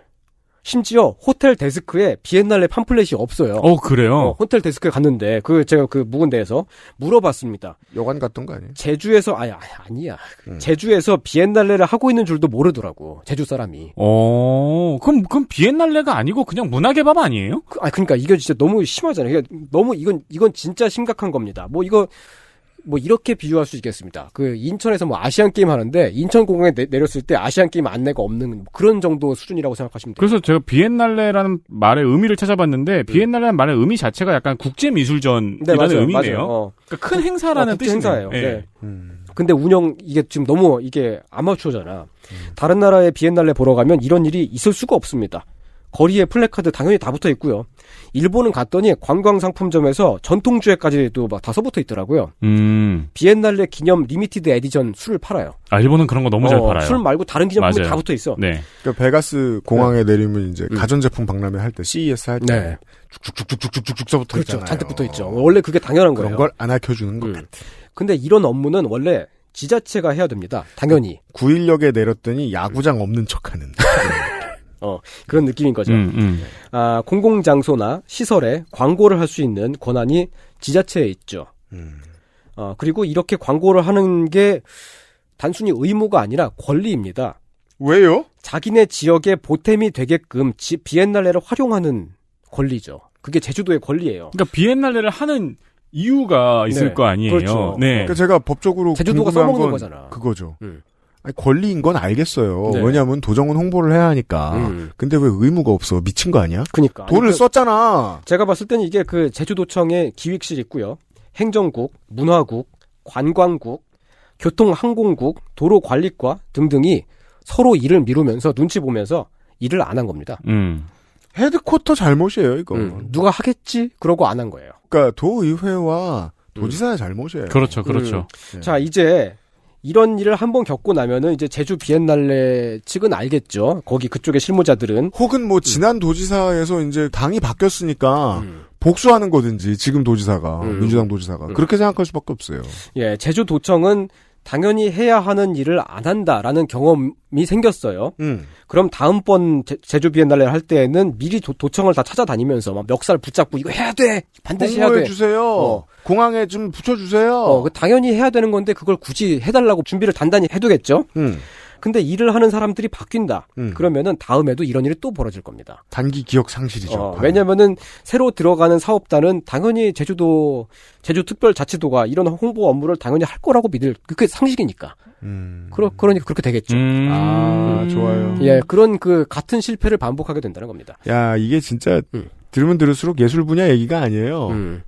심지어 호텔 데스크에 비엔날레 팜플렛이 없어요. 그래요? 호텔 데스크에 갔는데 제가 그 묵은 데에서 물어봤습니다. 여관 갔던 거 아니에요? 제주에서 아니야. 제주에서 비엔날레를 하고 있는 줄도 모르더라고. 제주 사람이. 그럼 비엔날레가 아니고 그냥 문화개밥 아니에요? 그러니까 이게 진짜 너무 심하잖아요. 너무 이건 진짜 심각한 겁니다. 뭐 이렇게 비유할 수 있겠습니다. 그 인천에서 뭐 아시안 게임 하는데 인천공항에 내렸을 때 아시안 게임 안내가 없는 그런 정도 수준이라고 생각하시면 돼요. 그래서 제가 비엔날레라는 말의 의미를 찾아봤는데 비엔날레라는 말의 의미 자체가 약간 국제미술전이라는 의미네요. 맞아요. 그러니까 큰 행사라는 뜻이네요. 행사예요. 네. 근데 이게 지금 너무 이게 아마추어잖아. 다른 나라의 비엔날레 보러 가면 이런 일이 있을 수가 없습니다. 거리에 플래카드 당연히 다 붙어 있고요. 일본은 갔더니 관광상품점에서 전통주에까지도 막 다 써붙어 있더라고요. 비엔날레 기념 리미티드 에디션 술을 팔아요. 일본은 그런 거 너무 잘 팔아요. 술 말고 다른 기념품이 다 붙어 있어. 네. 그러니까 베가스 공항에 내리면 이제 가전제품 박람회 할 때 CES 할 때 쭉쭉쭉쭉쭉쭉 써붙어 그렇죠. 있잖아요. 잔뜩 붙어 있죠. 원래 그게 당연한 거예요. 그런 걸 안 알려주는 것 같아. 근데 이런 업무는 원래 지자체가 해야 됩니다. 당연히. 9인역에 내렸더니 야구장 없는 척하는. 그런 느낌인 거죠. 공공장소나 시설에 광고를 할 수 있는 권한이 지자체에 있죠. 그리고 이렇게 광고를 하는 게 단순히 의무가 아니라 권리입니다. 왜요? 자기네 지역에 보탬이 되게끔 비엔날레를 활용하는 권리죠. 그게 제주도의 권리예요. 그러니까 비엔날레를 하는 이유가 있을 거 아니에요. 그렇죠. 네. 그러니까 제가 법적으로 제주도가 써먹는 거잖아. 그거죠. 권리인 건 알겠어요. 네. 왜냐하면 도정은 홍보를 해야 하니까. 근데 왜 의무가 없어? 미친 거 아니야? 그러니까 돈을 썼잖아. 제가 봤을 때는 이게 그 제주도청에 기획실 있고요, 행정국, 문화국, 관광국, 교통항공국, 도로관리과 등등이 서로 일을 미루면서 눈치 보면서 일을 안 한 겁니다. 헤드쿼터 잘못이에요, 이거. 누가 하겠지? 그러고 안 한 거예요. 그러니까 도의회와 도지사의 잘못이에요. 그렇죠. 자, 이제 이런 일을 한번 겪고 나면은 이제 제주 비엔날레 측은 알겠죠. 거기 그쪽의 실무자들은. 혹은 뭐 지난 도지사에서 이제 당이 바뀌었으니까 복수하는 거든지 지금 도지사가 민주당 도지사가 그렇게 생각할 수밖에 없어요. 예, 제주도청은 당연히 해야 하는 일을 안 한다라는 경험이 생겼어요. 그럼 다음번 제주 비엔날레를 할 때에는 미리 도청을 다 찾아다니면서 막 멱살 붙잡고 이거 해야 돼! 반드시 해야 돼! 주세요. 공항에 좀 붙여주세요. 당연히 해야 되는 건데 그걸 굳이 해달라고 준비를 단단히 해두겠죠? 근데 일을 하는 사람들이 바뀐다. 그러면은 다음에도 이런 일이 또 벌어질 겁니다. 단기 기억 상실이죠. 왜냐면은 새로 들어가는 사업단은 당연히 제주특별자치도가 이런 홍보 업무를 당연히 할 거라고 그게 상식이니까. 그러니까 그렇게 되겠죠. 좋아요. 예, 그런 같은 실패를 반복하게 된다는 겁니다. 야, 이게 진짜 들으면 들을수록 예술 분야 얘기가 아니에요.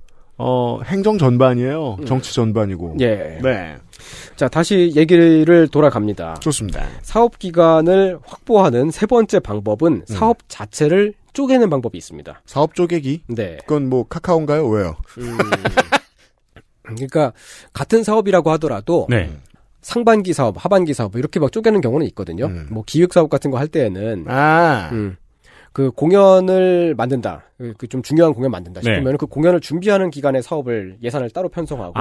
행정 전반이에요. 정치 전반이고. 예. 네. 자, 다시 얘기를 돌아갑니다. 좋습니다. 사업 기간을 확보하는 세 번째 방법은 사업 자체를 쪼개는 방법이 있습니다. 사업 쪼개기? 네. 그건 뭐 카카오인가요? 왜요? 그러니까 같은 사업이라고 하더라도 네. 상반기 사업, 하반기 사업 이렇게 막 쪼개는 경우는 있거든요. 뭐 기획 사업 같은 거 할 때에는 그 공연을 만든다. 그 좀 중요한 공연 만든다 싶으면 그 공연을 준비하는 기간의 사업을 예산을 따로 편성하고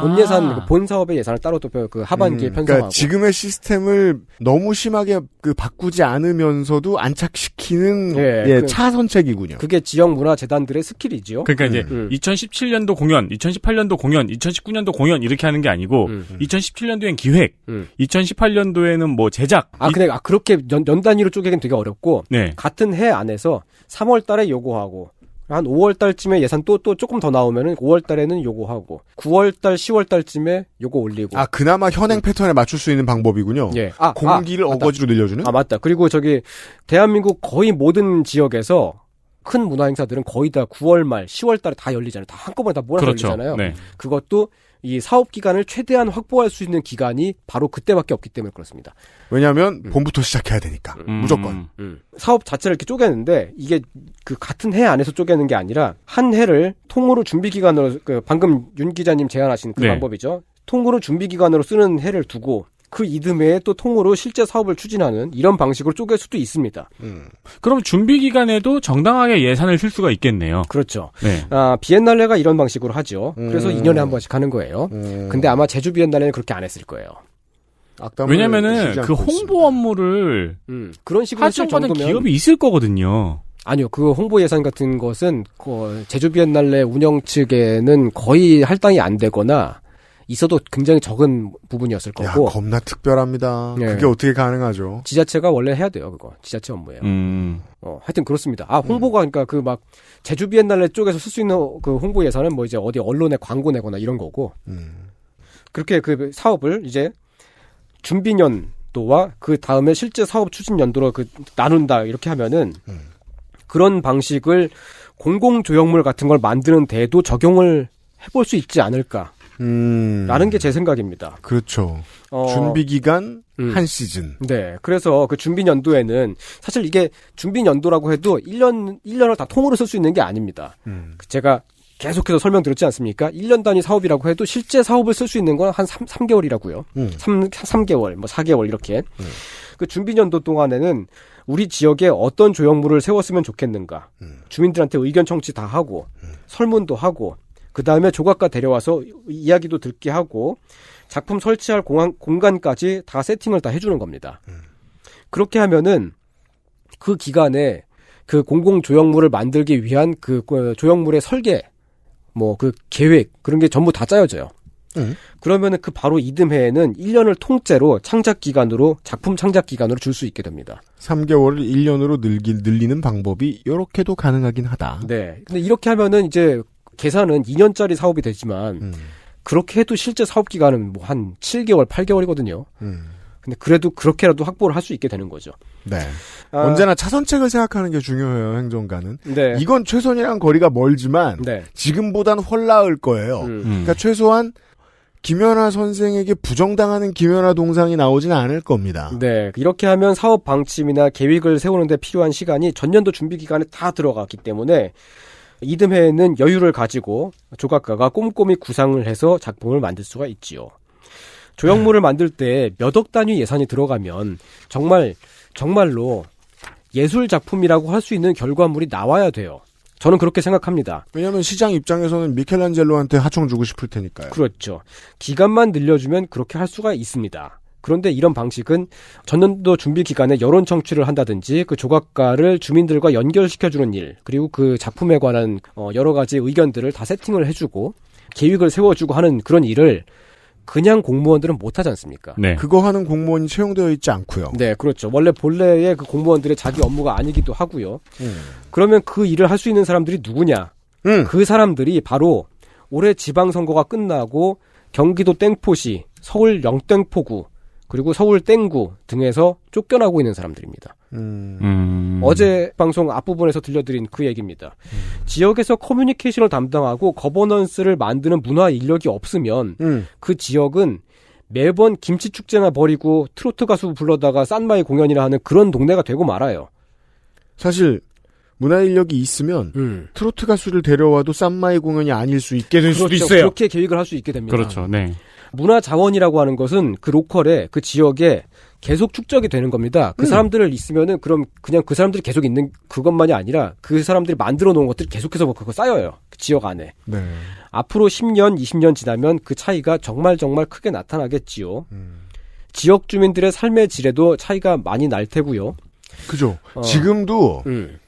본 예산, 본 사업의 예산을 따로 또 그 하반기에 편성하고. 그러니까 지금의 시스템을 너무 심하게 그 바꾸지 않으면서도 안착시키는 차선책이군요. 그게 지역문화재단들의 스킬이죠. 그러니까 이제 2017년도 공연, 2018년도 공연, 2019년도 공연 이렇게 하는 게 아니고 2017년도엔 기획, 2018년도에는 뭐 제작. 근데 그렇게 연 단위로 쪼개기는 되게 어렵고 같은 해 안에서 3월 달에 요거하고 한 5월 달쯤에 예산 또 조금 더 나오면은 5월 달에는 요거하고 9월 달, 10월 달쯤에 요거 올리고. 그나마 현행 패턴에 맞출 수 있는 방법이군요. 예. 공기를 어거지로 늘려주는? 맞다. 그리고 저기 대한민국 거의 모든 지역에서 큰 문화 행사들은 거의 다 9월 말, 10월 달에 다 열리잖아요. 다 한꺼번에 다 몰아서 열리잖아요. 네. 그것도 이 사업 기간을 최대한 확보할 수 있는 기간이 바로 그때밖에 없기 때문에 그렇습니다. 왜냐하면 봄부터 시작해야 되니까 무조건. 사업 자체를 이렇게 쪼개는데 이게 그 같은 해 안에서 쪼개는 게 아니라 한 해를 통으로 준비 기간으로 방금 윤 기자님 제안하신 그 방법이죠. 통으로 준비 기간으로 쓰는 해를 두고 그 이듬해에 또 통으로 실제 사업을 추진하는 이런 방식으로 쪼갤 수도 있습니다. 그럼 준비 기간에도 정당하게 예산을 쓸 수가 있겠네요. 그렇죠. 네. 비엔날레가 이런 방식으로 하죠. 그래서 2년에 한 번씩 하는 거예요. 근데 아마 제주 비엔날레는 그렇게 안 했을 거예요. 왜냐면은 그 홍보 업무를 그런 식으로 하청받는 기업이 있을 거거든요. 아니요. 그 홍보 예산 같은 것은 제주 비엔날레 운영 측에는 거의 할당이 안 되거나 있어도 굉장히 적은 부분이었을 거고. 겁나 특별합니다. 그게 어떻게 가능하죠? 지자체가 원래 해야 돼요, 그거. 지자체 업무예요. 하여튼 그렇습니다. 홍보가, 그러니까 그 막, 제주 비엔날레 쪽에서 쓸 수 있는 그 홍보 예산은 뭐 이제 어디 언론에 광고 내거나 이런 거고. 그렇게 그 사업을 이제 준비년도와 그 다음에 실제 사업 추진 연도로 나눈다, 이렇게 하면은 그런 방식을 공공조형물 같은 걸 만드는 데에도 적용을 해볼 수 있지 않을까. 라는 게 제 생각입니다. 그렇죠. 준비 기간 한 시즌. 네. 그래서 그 준비 연도에는 사실 이게 준비 연도라고 해도 1년을 다 통으로 쓸 수 있는 게 아닙니다. 제가 계속해서 설명드렸지 않습니까? 1년 단위 사업이라고 해도 실제 사업을 쓸 수 있는 건 한 3개월이라고요. 3개월, 뭐 4개월 이렇게. 그 준비 연도 동안에는 우리 지역에 어떤 조형물을 세웠으면 좋겠는가. 주민들한테 의견 청취 다 하고 설문도 하고 그 다음에 조각가 데려와서 이야기도 듣게 하고 작품 설치할 공간까지 다 세팅을 다 해주는 겁니다. 그렇게 하면은 그 기간에 그 공공조형물을 만들기 위한 그 조형물의 설계, 뭐 그 계획 그런 게 전부 다 짜여져요. 그러면은 그 바로 이듬해에는 1년을 통째로 작품 창작 기간으로 줄 수 있게 됩니다. 3개월을 1년으로 늘리는 방법이 이렇게도 가능하긴 하다. 네. 근데 이렇게 하면은 이제 계산은 2년짜리 사업이 되지만 그렇게 해도 실제 사업 기간은 뭐 한 7개월, 8개월이거든요. 근데 그래도 그렇게라도 확보를 할 수 있게 되는 거죠. 네. 언제나 차선책을 생각하는 게 중요해요, 행정가는. 네. 이건 최선이랑 거리가 멀지만 지금보단 훨 나을 거예요. 그러니까 최소한 김연아 선생에게 부정당하는 김연아 동상이 나오지는 않을 겁니다. 네. 이렇게 하면 사업 방침이나 계획을 세우는 데 필요한 시간이 전년도 준비 기간에 다 들어갔기 때문에 이듬해에는 여유를 가지고 조각가가 꼼꼼히 구상을 해서 작품을 만들 수가 있지요. 조형물을 만들 때 몇 억 단위 예산이 들어가면 정말로 예술 작품이라고 할 수 있는 결과물이 나와야 돼요. 저는 그렇게 생각합니다. 왜냐하면 시장 입장에서는 미켈란젤로한테 하청 주고 싶을 테니까요. 그렇죠. 기간만 늘려주면 그렇게 할 수가 있습니다. 그런데 이런 방식은 전년도 준비 기간에 여론 청취를 한다든지 그 조각가를 주민들과 연결시켜주는 일, 그리고 그 작품에 관한 여러 가지 의견들을 다 세팅을 해주고 계획을 세워주고 하는 그런 일을 그냥 공무원들은 못하지 않습니까? 네. 그거 하는 공무원이 채용되어 있지 않고요. 네, 그렇죠. 원래 본래의 그 공무원들의 자기 업무가 아니기도 하고요. 그러면 그 일을 할 수 있는 사람들이 누구냐? 그 사람들이 바로 올해 지방선거가 끝나고 경기도 땡포시, 서울 영땡포구, 그리고 서울 땡구 등에서 쫓겨나고 있는 사람들입니다. 어제 방송 앞부분에서 들려드린 그 얘기입니다. 지역에서 커뮤니케이션을 담당하고 거버넌스를 만드는 문화 인력이 없으면 그 지역은 매번 김치 축제나 벌이고 트로트 가수 불러다가 싼마이 공연이나 하는 그런 동네가 되고 말아요. 사실 문화 인력이 있으면 트로트 가수를 데려와도 싼마이 공연이 아닐 수 있게 될 수도 있어요. 그렇게 계획을 할 수 있게 됩니다. 그렇죠. 네. 문화 자원이라고 하는 것은 그 로컬에 그 지역에 계속 축적이 되는 겁니다. 그 사람들을 있으면은 그럼 그냥 그 사람들이 계속 있는 그것만이 아니라 그 사람들이 만들어 놓은 것들이 계속해서 그거 쌓여요. 그 지역 안에. 네. 앞으로 10년, 20년 지나면 그 차이가 정말 크게 나타나겠지요. 지역 주민들의 삶의 질에도 차이가 많이 날 테고요. 그죠. 지금도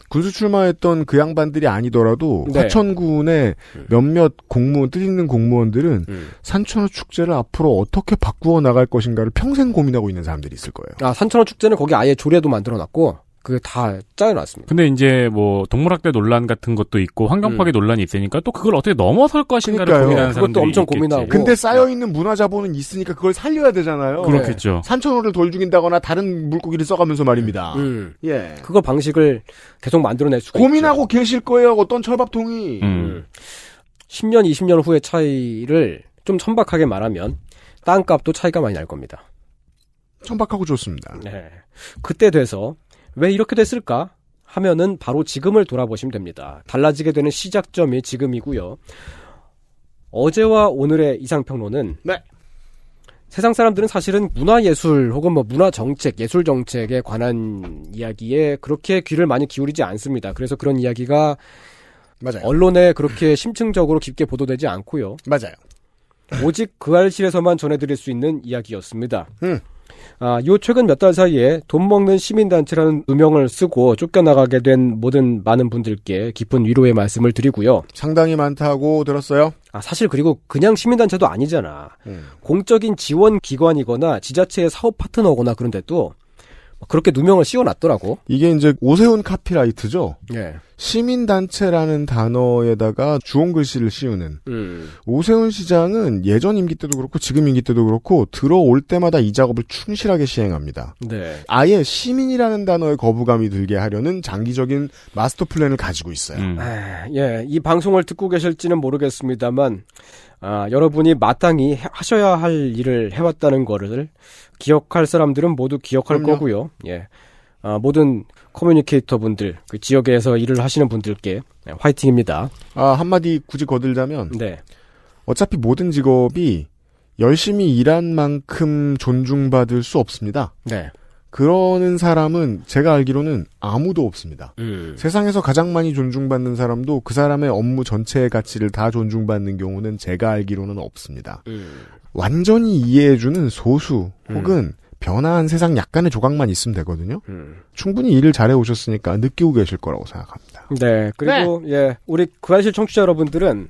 군수 출마했던 그 양반들이 아니더라도 네. 화천군의 몇몇 뜻 있는 공무원들은 산천어 축제를 앞으로 어떻게 바꾸어 나갈 것인가를 평생 고민하고 있는 사람들이 있을 거예요. 아, 산천어 축제는 거기 아예 조례도 만들어놨고 그게 다 짜여놨습니다. 근데 이제 뭐 동물학대 논란 같은 것도 있고 환경 파괴 논란이 있으니까 또 그걸 어떻게 넘어설 것인가를 그러니까요. 고민하는 사람들이 그것도 엄청 있겠지. 고민하고. 근데 쌓여있는 문화 자본은 있으니까 그걸 살려야 되잖아요. 그렇겠죠. 산천어를 덜 죽인다거나 다른 물고기를 써가면서 말입니다. 예. 그거 방식을 계속 만들어낼 수가 고민하고 있죠. 계실 거예요. 어떤 철밥통이. 10년, 20년 후의 차이를 좀 천박하게 말하면 땅값도 차이가 많이 날 겁니다. 천박하고 좋습니다. 네. 그때 돼서 왜 이렇게 됐을까 하면은 바로 지금을 돌아보시면 됩니다. 달라지게 되는 시작점이 지금이고요. 어제와 오늘의 이상평론은 네. 세상 사람들은 사실은 문화예술 혹은 뭐 문화정책, 예술정책에 관한 이야기에 그렇게 귀를 많이 기울이지 않습니다. 그래서 그런 이야기가 맞아요. 언론에 그렇게 심층적으로 깊게 보도되지 않고요. 맞아요. 오직 그 알실에서만 전해드릴 수 있는 이야기였습니다. 요 최근 몇 달 사이에 돈 먹는 시민단체라는 누명을 쓰고 쫓겨나가게 된 많은 분들께 깊은 위로의 말씀을 드리고요. 상당히 많다고 들었어요. 사실 그리고 그냥 시민단체도 아니잖아. 공적인 지원 기관이거나 지자체의 사업 파트너거나 그런데도 그렇게 누명을 씌워놨더라고. 이게 이제 오세훈 카피라이트죠. 네. 시민단체라는 단어에다가 주홍 글씨를 씌우는. 오세훈 시장은 예전 임기 때도 그렇고 지금 임기 때도 그렇고 들어올 때마다 이 작업을 충실하게 시행합니다. 네. 아예 시민이라는 단어에 거부감이 들게 하려는 장기적인 마스터 플랜을 가지고 있어요. 예, 이 방송을 듣고 계실지는 모르겠습니다만 여러분이 마땅히 하셔야 할 일을 해왔다는 거를 기억할 사람들은 모두 기억할 그럼요. 거고요. 예. 모든 커뮤니케이터 분들, 그 지역에서 일을 하시는 분들께 화이팅입니다. 한마디 굳이 거들자면 네. 어차피 모든 직업이 열심히 일한 만큼 존중받을 수 없습니다. 네. 그러는 사람은 제가 알기로는 아무도 없습니다. 세상에서 가장 많이 존중받는 사람도 그 사람의 업무 전체의 가치를 다 존중받는 경우는 제가 알기로는 없습니다. 완전히 이해해주는 소수 혹은 변화한 세상 약간의 조각만 있으면 되거든요. 충분히 일을 잘해오셨으니까 느끼고 계실 거라고 생각합니다. 네. 그리고 우리 그알실 청취자 여러분들은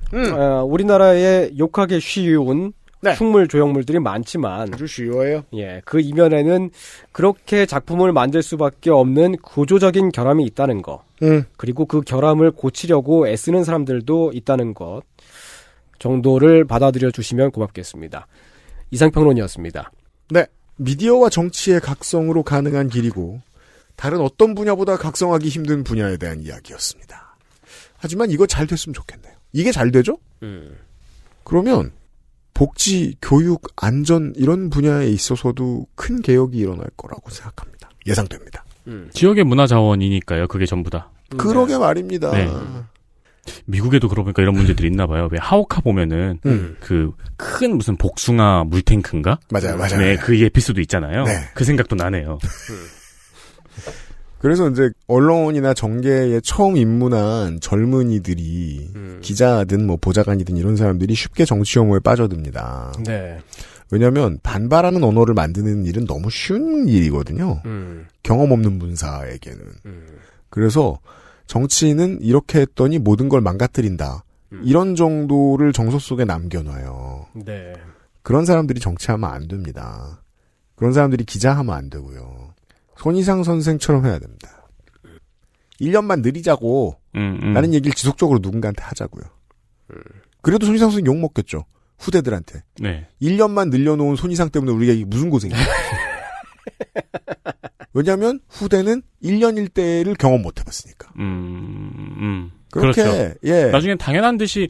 우리나라에 욕하기 쉬운 흉물 조형물들이 많지만 아주 쉬워요. 예, 그 이면에는 그렇게 작품을 만들 수밖에 없는 구조적인 결함이 있다는 거. 그리고 그 결함을 고치려고 애쓰는 사람들도 있다는 것 정도를 받아들여 주시면 고맙겠습니다. 이상평론이었습니다. 네. 미디어와 정치의 각성으로 가능한 길이고 다른 어떤 분야보다 각성하기 힘든 분야에 대한 이야기였습니다. 하지만 이거 잘 됐으면 좋겠네요. 이게 잘 되죠? 그러면 복지, 교육, 안전 이런 분야에 있어서도 큰 개혁이 일어날 거라고 생각합니다. 예상됩니다. 지역의 문화자원이니까요. 그게 전부 다. 그러게 말입니다. 네. 미국에도 그러니까 이런 문제들이 있나 봐요. 왜 하오카 보면은 그 큰 무슨 복숭아 물탱크인가? 맞아요. 네, 그 에피소드 있잖아요. 네. 그 생각도 나네요. 그래서 이제 언론이나 정계에 처음 입문한 젊은이들이 기자든 뭐 보좌관이든 이런 사람들이 쉽게 정치 혐오에 빠져듭니다. 네. 왜냐하면 반발하는 언어를 만드는 일은 너무 쉬운 일이거든요. 경험 없는 문사에게는. 그래서 정치인은 이렇게 했더니 모든 걸 망가뜨린다. 이런 정도를 정서 속에 남겨놔요. 네. 그런 사람들이 정치하면 안 됩니다. 그런 사람들이 기자하면 안 되고요. 손희상 선생처럼 해야 됩니다. 1년만 느리자고 라는 얘기를 지속적으로 누군가한테 하자고요. 그래도 손희상 선생 욕먹겠죠. 후대들한테. 네. 1년만 늘려놓은 손희상 때문에 우리가 이게 무슨 고생이야. 왜냐하면 후대는 1년 1대를 경험 못 해봤으니까. 그렇게 그렇죠. 예. 나중엔 당연한 듯이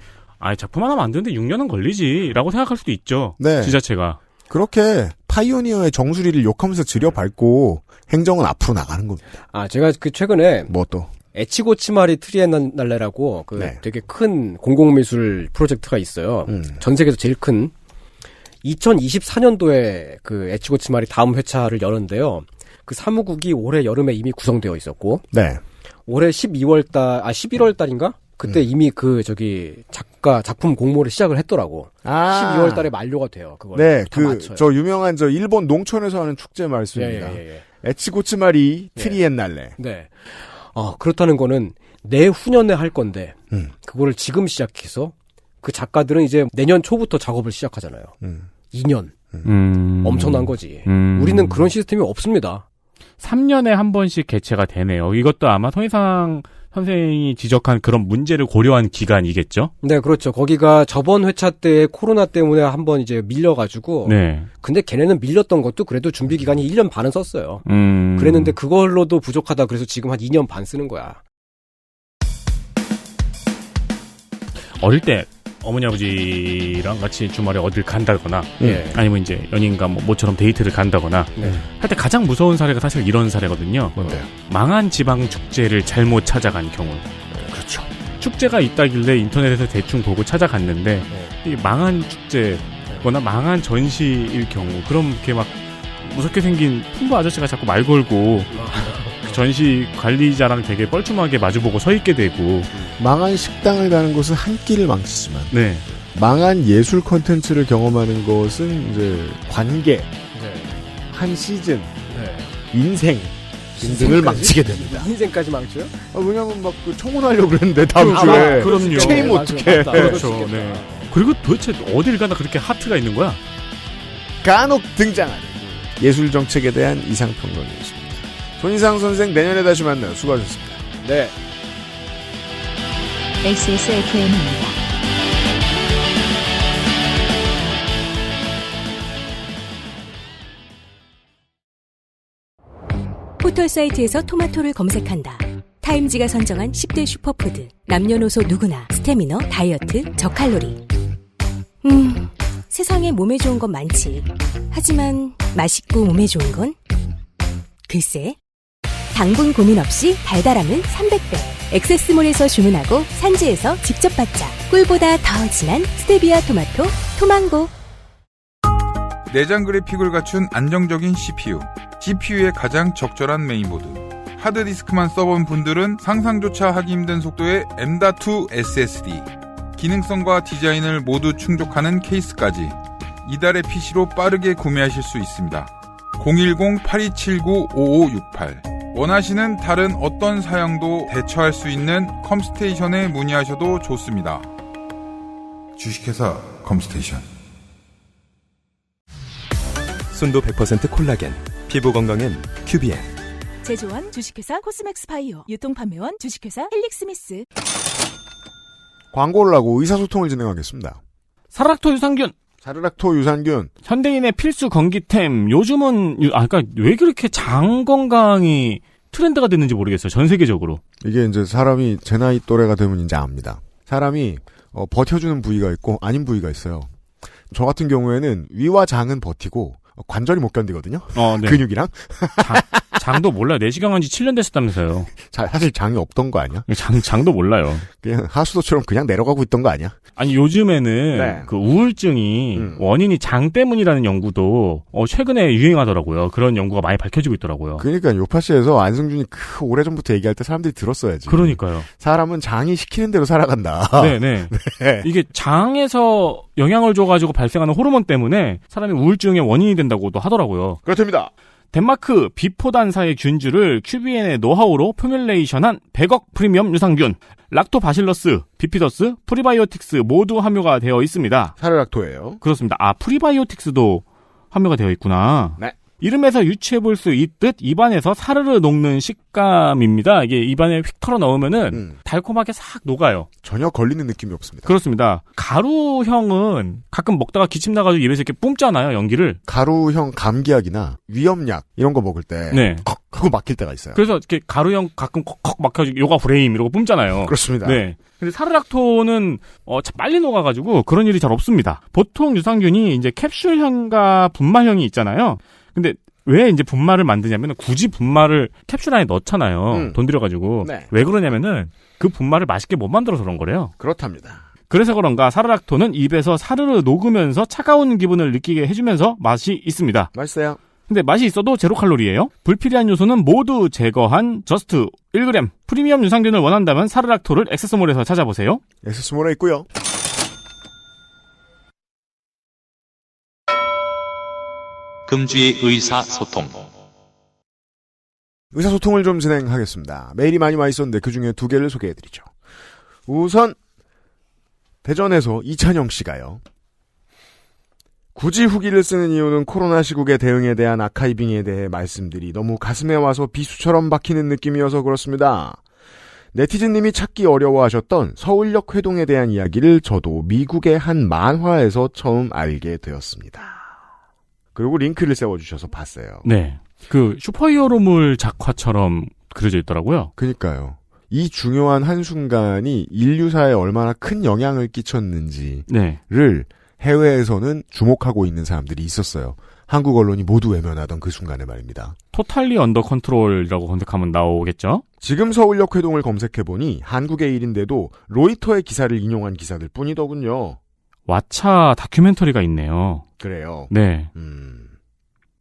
작품 하나 만드는데 6년은 걸리지라고 생각할 수도 있죠. 네. 지자체가. 그렇게 파이오니어의 정수리를 욕하면서 지려밟고 행정은 앞으로 나가는 겁니다. 아, 제가 그 최근에 뭐 또? 에치고치마리 트리엔날레라고 그 네. 되게 큰 공공미술 프로젝트가 있어요. 전 세계에서 제일 큰 2024년도에 그 에치고치마리 다음 회차를 여는데요. 그 사무국이 올해 여름에 이미 구성되어 있었고, 네. 올해 11월 달인가? 그때 이미 그 작품 공모를 시작을 했더라고. 12월 달에 만료가 돼요. 그걸 네, 다 맞춰요. 저 유명한 일본 농촌에서 하는 축제 말씀입니다. 예. 에치고츠마리 트리엔날레. 네. 그렇다는 거는 내후년에 할 건데, 그거를 지금 시작해서 그 작가들은 이제 내년 초부터 작업을 시작하잖아요. 2년. 엄청난 거지. 우리는 그런 시스템이 없습니다. 3년에 한 번씩 개최가 되네요. 이것도 아마 손희상 선생이 지적한 그런 문제를 고려한 기간이겠죠? 네, 그렇죠. 거기가 저번 회차 때 코로나 때문에 한번 이제 밀려가지고. 네. 근데 걔네는 밀렸던 것도 그래도 준비 기간이 1년 반은 썼어요. 그랬는데 그걸로도 부족하다. 그래서 지금 한 2년 반 쓰는 거야. 어릴 때 어머니 아버지랑 같이 주말에 어딜 간다거나 아니면 이제 연인과 모처럼 데이트를 간다거나 할 때 가장 무서운 사례가 사실 이런 사례거든요. 뭔데요? 망한 지방 축제를 잘못 찾아간 경우. 그렇죠. 축제가 있다길래 인터넷에서 대충 보고 찾아갔는데 이게 망한 축제거나 망한 전시일 경우 그럼 이렇게 막 무섭게 생긴 풍부 아저씨가 자꾸 말 걸고 전시 관리자랑 되게 뻘쭘하게 마주보고 서 있게 되고 망한 식당을 가는 것은 한 끼를 망치지만 네. 망한 예술 콘텐츠를 경험하는 것은 이제 관계, 한 시즌, 인생 등등을 망치게 됩니다. 인생까지 망쳐요? 왜냐면 막 청혼하려고 그랬는데 다음 주에 그럼요. 체임 어떡해. 그렇죠. 네. 그리고 도대체 어딜 가나 그렇게 하트가 있는 거야? 간혹 등장하는 예술 정책에 대한 이상평론이었습니다. 손희상 선생 내년에 다시 만나요. 수고하셨습니다. 네. XSFM입니다. 포털사이트에서 토마토를 검색한다. 타임지가 선정한 10대 슈퍼푸드. 남녀노소 누구나 스태미너, 다이어트, 저칼로리. 세상에 몸에 좋은 건 많지. 하지만 맛있고 몸에 좋은 건? 글쎄. 당분 고민 없이 달달함은 300배. 엑세스몰에서 주문하고 산지에서 직접 받자. 꿀보다 더 진한 스테비아 토마토, 토망고. 내장 그래픽을 갖춘 안정적인 CPU. GPU의 가장 적절한 메인보드. 하드디스크만 써본 분들은 상상조차 하기 힘든 속도의 M.2 SSD. 기능성과 디자인을 모두 충족하는 케이스까지. 이달의 PC로 빠르게 구매하실 수 있습니다. 010-8279-5568. 원하시는 다른 어떤 사양도 대처할 수 있는 컴스테이션에 문의하셔도 좋습니다. 주식회사 컴스테이션. 순도 100% 콜라겐, 피부 건강엔 큐비엔. 제조원 주식회사 코스맥스 바이오, 유통판매원 주식회사 헬릭스미스. 광고를 하고 의사소통을 진행하겠습니다. 사르락토 유산균. 사르락토 유산균. 현대인의 필수 건기템. 요즘은 그러니까 왜 그렇게 장 건강이 트렌드가 됐는지 모르겠어요. 전 세계적으로. 이게 이제 사람이 제 나이 또래가 되면 이제 압니다. 사람이 버텨주는 부위가 있고 아닌 부위가 있어요. 저 같은 경우에는 위와 장은 버티고 관절이 못 견디거든요. 네. 근육이랑. 장도 몰라요. 내시경 한 지 7년 됐었다면서요. 사실 장이 없던 거 아니야? 장도 몰라요. 그냥 하수도처럼 그냥 내려가고 있던 거 아니야? 아니 요즘에는 네. 그 우울증이 원인이 장 때문이라는 연구도 최근에 유행하더라고요. 그런 연구가 많이 밝혀지고 있더라고요. 그러니까 요파시에서 안승준이 오래전부터 얘기할 때 사람들이 들었어야지. 그러니까요. 사람은 장이 시키는 대로 살아간다. 네네. 네. 이게 장에서 영향을 줘가지고 발생하는 호르몬 때문에 사람이 우울증의 원인이 된다고도 하더라고요. 그렇답니다. 덴마크 비포단사의 균주를 큐비엔의 노하우로 포뮬레이션한 100억 프리미엄 유산균, 락토바실러스, 비피더스, 프리바이오틱스 모두 함유가 되어 있습니다. 사르락토예요. 그렇습니다. 프리바이오틱스도 함유가 되어 있구나. 네. 이름에서 유추해볼 수 있듯 입안에서 사르르 녹는 식감입니다. 이게 입안에 휙 털어 넣으면은 달콤하게 싹 녹아요. 전혀 걸리는 느낌이 없습니다. 그렇습니다. 가루형은 가끔 먹다가 기침 나가지고 입에서 이렇게 뿜잖아요, 연기를. 가루형 감기약이나 위염약 이런 거 먹을 때 네. 컥 하고 막힐 때가 있어요. 그래서 이렇게 가루형 가끔 컥컥 막혀지고 요가 프레임 이러고 뿜잖아요. 그렇습니다. 네. 근데 사르락토는 빨리 녹아가지고 그런 일이 잘 없습니다. 보통 유산균이 이제 캡슐형과 분말형이 있잖아요. 근데 왜 이제 분말을 만드냐면 굳이 분말을 캡슐 안에 넣잖아요. 돈 들여가지고. 네. 왜 그러냐면은 그 분말을 맛있게 못 만들어서 그런 거래요. 그렇답니다. 그래서 그런가 사르락토는 입에서 사르르 녹으면서 차가운 기분을 느끼게 해주면서 맛이 있습니다. 맛있어요. 근데 맛이 있어도 제로 칼로리예요. 불필요한 요소는 모두 제거한 저스트 1g. 프리미엄 유산균을 원한다면 사르락토를 액세스몰에서 찾아보세요. 액세스몰에 있고요. 금주의 의사소통. 의사소통을 좀 진행하겠습니다. 메일이 많이 와 있었는데 그중에 2개를 소개해드리죠. 우선 대전에서 이찬영 씨가요. 굳이 후기를 쓰는 이유는 코로나 시국의 대응에 대한 아카이빙에 대해 말씀들이 너무 가슴에 와서 비수처럼 박히는 느낌이어서 그렇습니다. 네티즌님이 찾기 어려워하셨던 서울역 회동에 대한 이야기를 저도 미국의 한 만화에서 처음 알게 되었습니다. 그리고 링크를 세워주셔서 봤어요. 네. 그 슈퍼히어로물 작화처럼 그려져 있더라고요. 그러니까요. 이 중요한 한순간이 인류사에 얼마나 큰 영향을 끼쳤는지를 네. 해외에서는 주목하고 있는 사람들이 있었어요. 한국 언론이 모두 외면하던 그 순간에 말입니다. 토탈리 언더 컨트롤이라고 검색하면 나오겠죠? 지금 서울역 회동을 검색해보니 한국의 일인데도 로이터의 기사를 인용한 기사들 뿐이더군요. 왓챠 다큐멘터리가 있네요. 그래요. 네.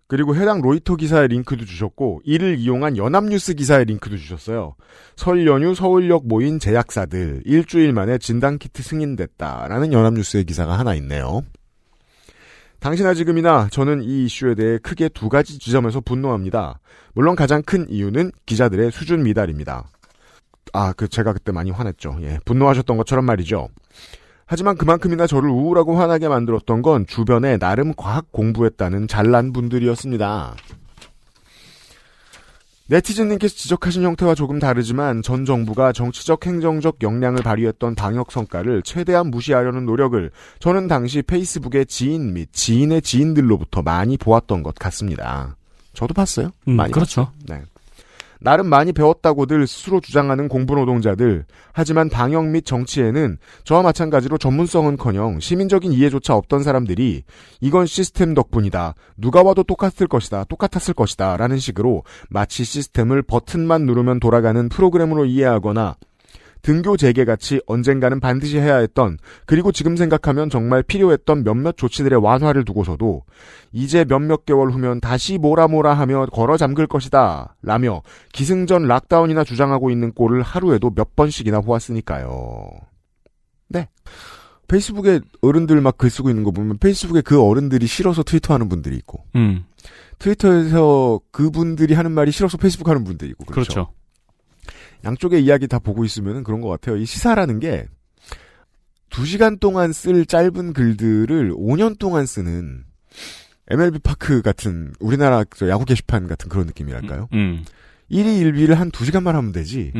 그리고 해당 로이터 기사의 링크도 주셨고 이를 이용한 연합뉴스 기사의 링크도 주셨어요. 설 연휴 서울역 모인 제약사들 일주일 만에 진단키트 승인됐다라는 연합뉴스의 기사가 하나 있네요. 당시나 지금이나 저는 이 이슈에 대해 크게 2가지 지점에서 분노합니다. 물론 가장 큰 이유는 기자들의 수준 미달입니다. 제가 그때 많이 화냈죠. 예, 분노하셨던 것처럼 말이죠. 하지만 그만큼이나 저를 우울하고 화나게 만들었던 건 주변에 나름 과학 공부했다는 잘난 분들이었습니다. 네티즌님께서 지적하신 형태와 조금 다르지만 전 정부가 정치적 행정적 역량을 발휘했던 방역 성과를 최대한 무시하려는 노력을 저는 당시 페이스북의 지인 및 지인의 지인들로부터 많이 보았던 것 같습니다. 저도 봤어요. 많이 그렇죠. 봤어요. 네. 나름 많이 배웠다고들 스스로 주장하는 공부노동자들. 하지만 방역 및 정치에는 저와 마찬가지로 전문성은커녕 시민적인 이해조차 없던 사람들이 이건 시스템 덕분이다. 누가 와도 똑같았을 것이다. 라는 식으로 마치 시스템을 버튼만 누르면 돌아가는 프로그램으로 이해하거나 등교 재개같이 언젠가는 반드시 해야 했던 그리고 지금 생각하면 정말 필요했던 몇몇 조치들의 완화를 두고서도 이제 몇몇 개월 후면 다시 뭐라 하며 걸어 잠글 것이다 라며 기승전 락다운이나 주장하고 있는 꼴을 하루에도 몇 번씩이나 보았으니까요. 네. 페이스북에 어른들 막 글 쓰고 있는 거 보면 페이스북에 그 어른들이 싫어서 트위터하는 분들이 있고 트위터에서 그분들이 하는 말이 싫어서 페이스북 하는 분들이 있고 그렇죠. 양쪽의 이야기 다 보고 있으면 그런 것 같아요. 이 시사라는 게 2시간 동안 쓸 짧은 글들을 5년 동안 쓰는 MLB 파크 같은 우리나라 야구 게시판 같은 그런 느낌이랄까요? 1위 1비를 한 2시간만 하면 되지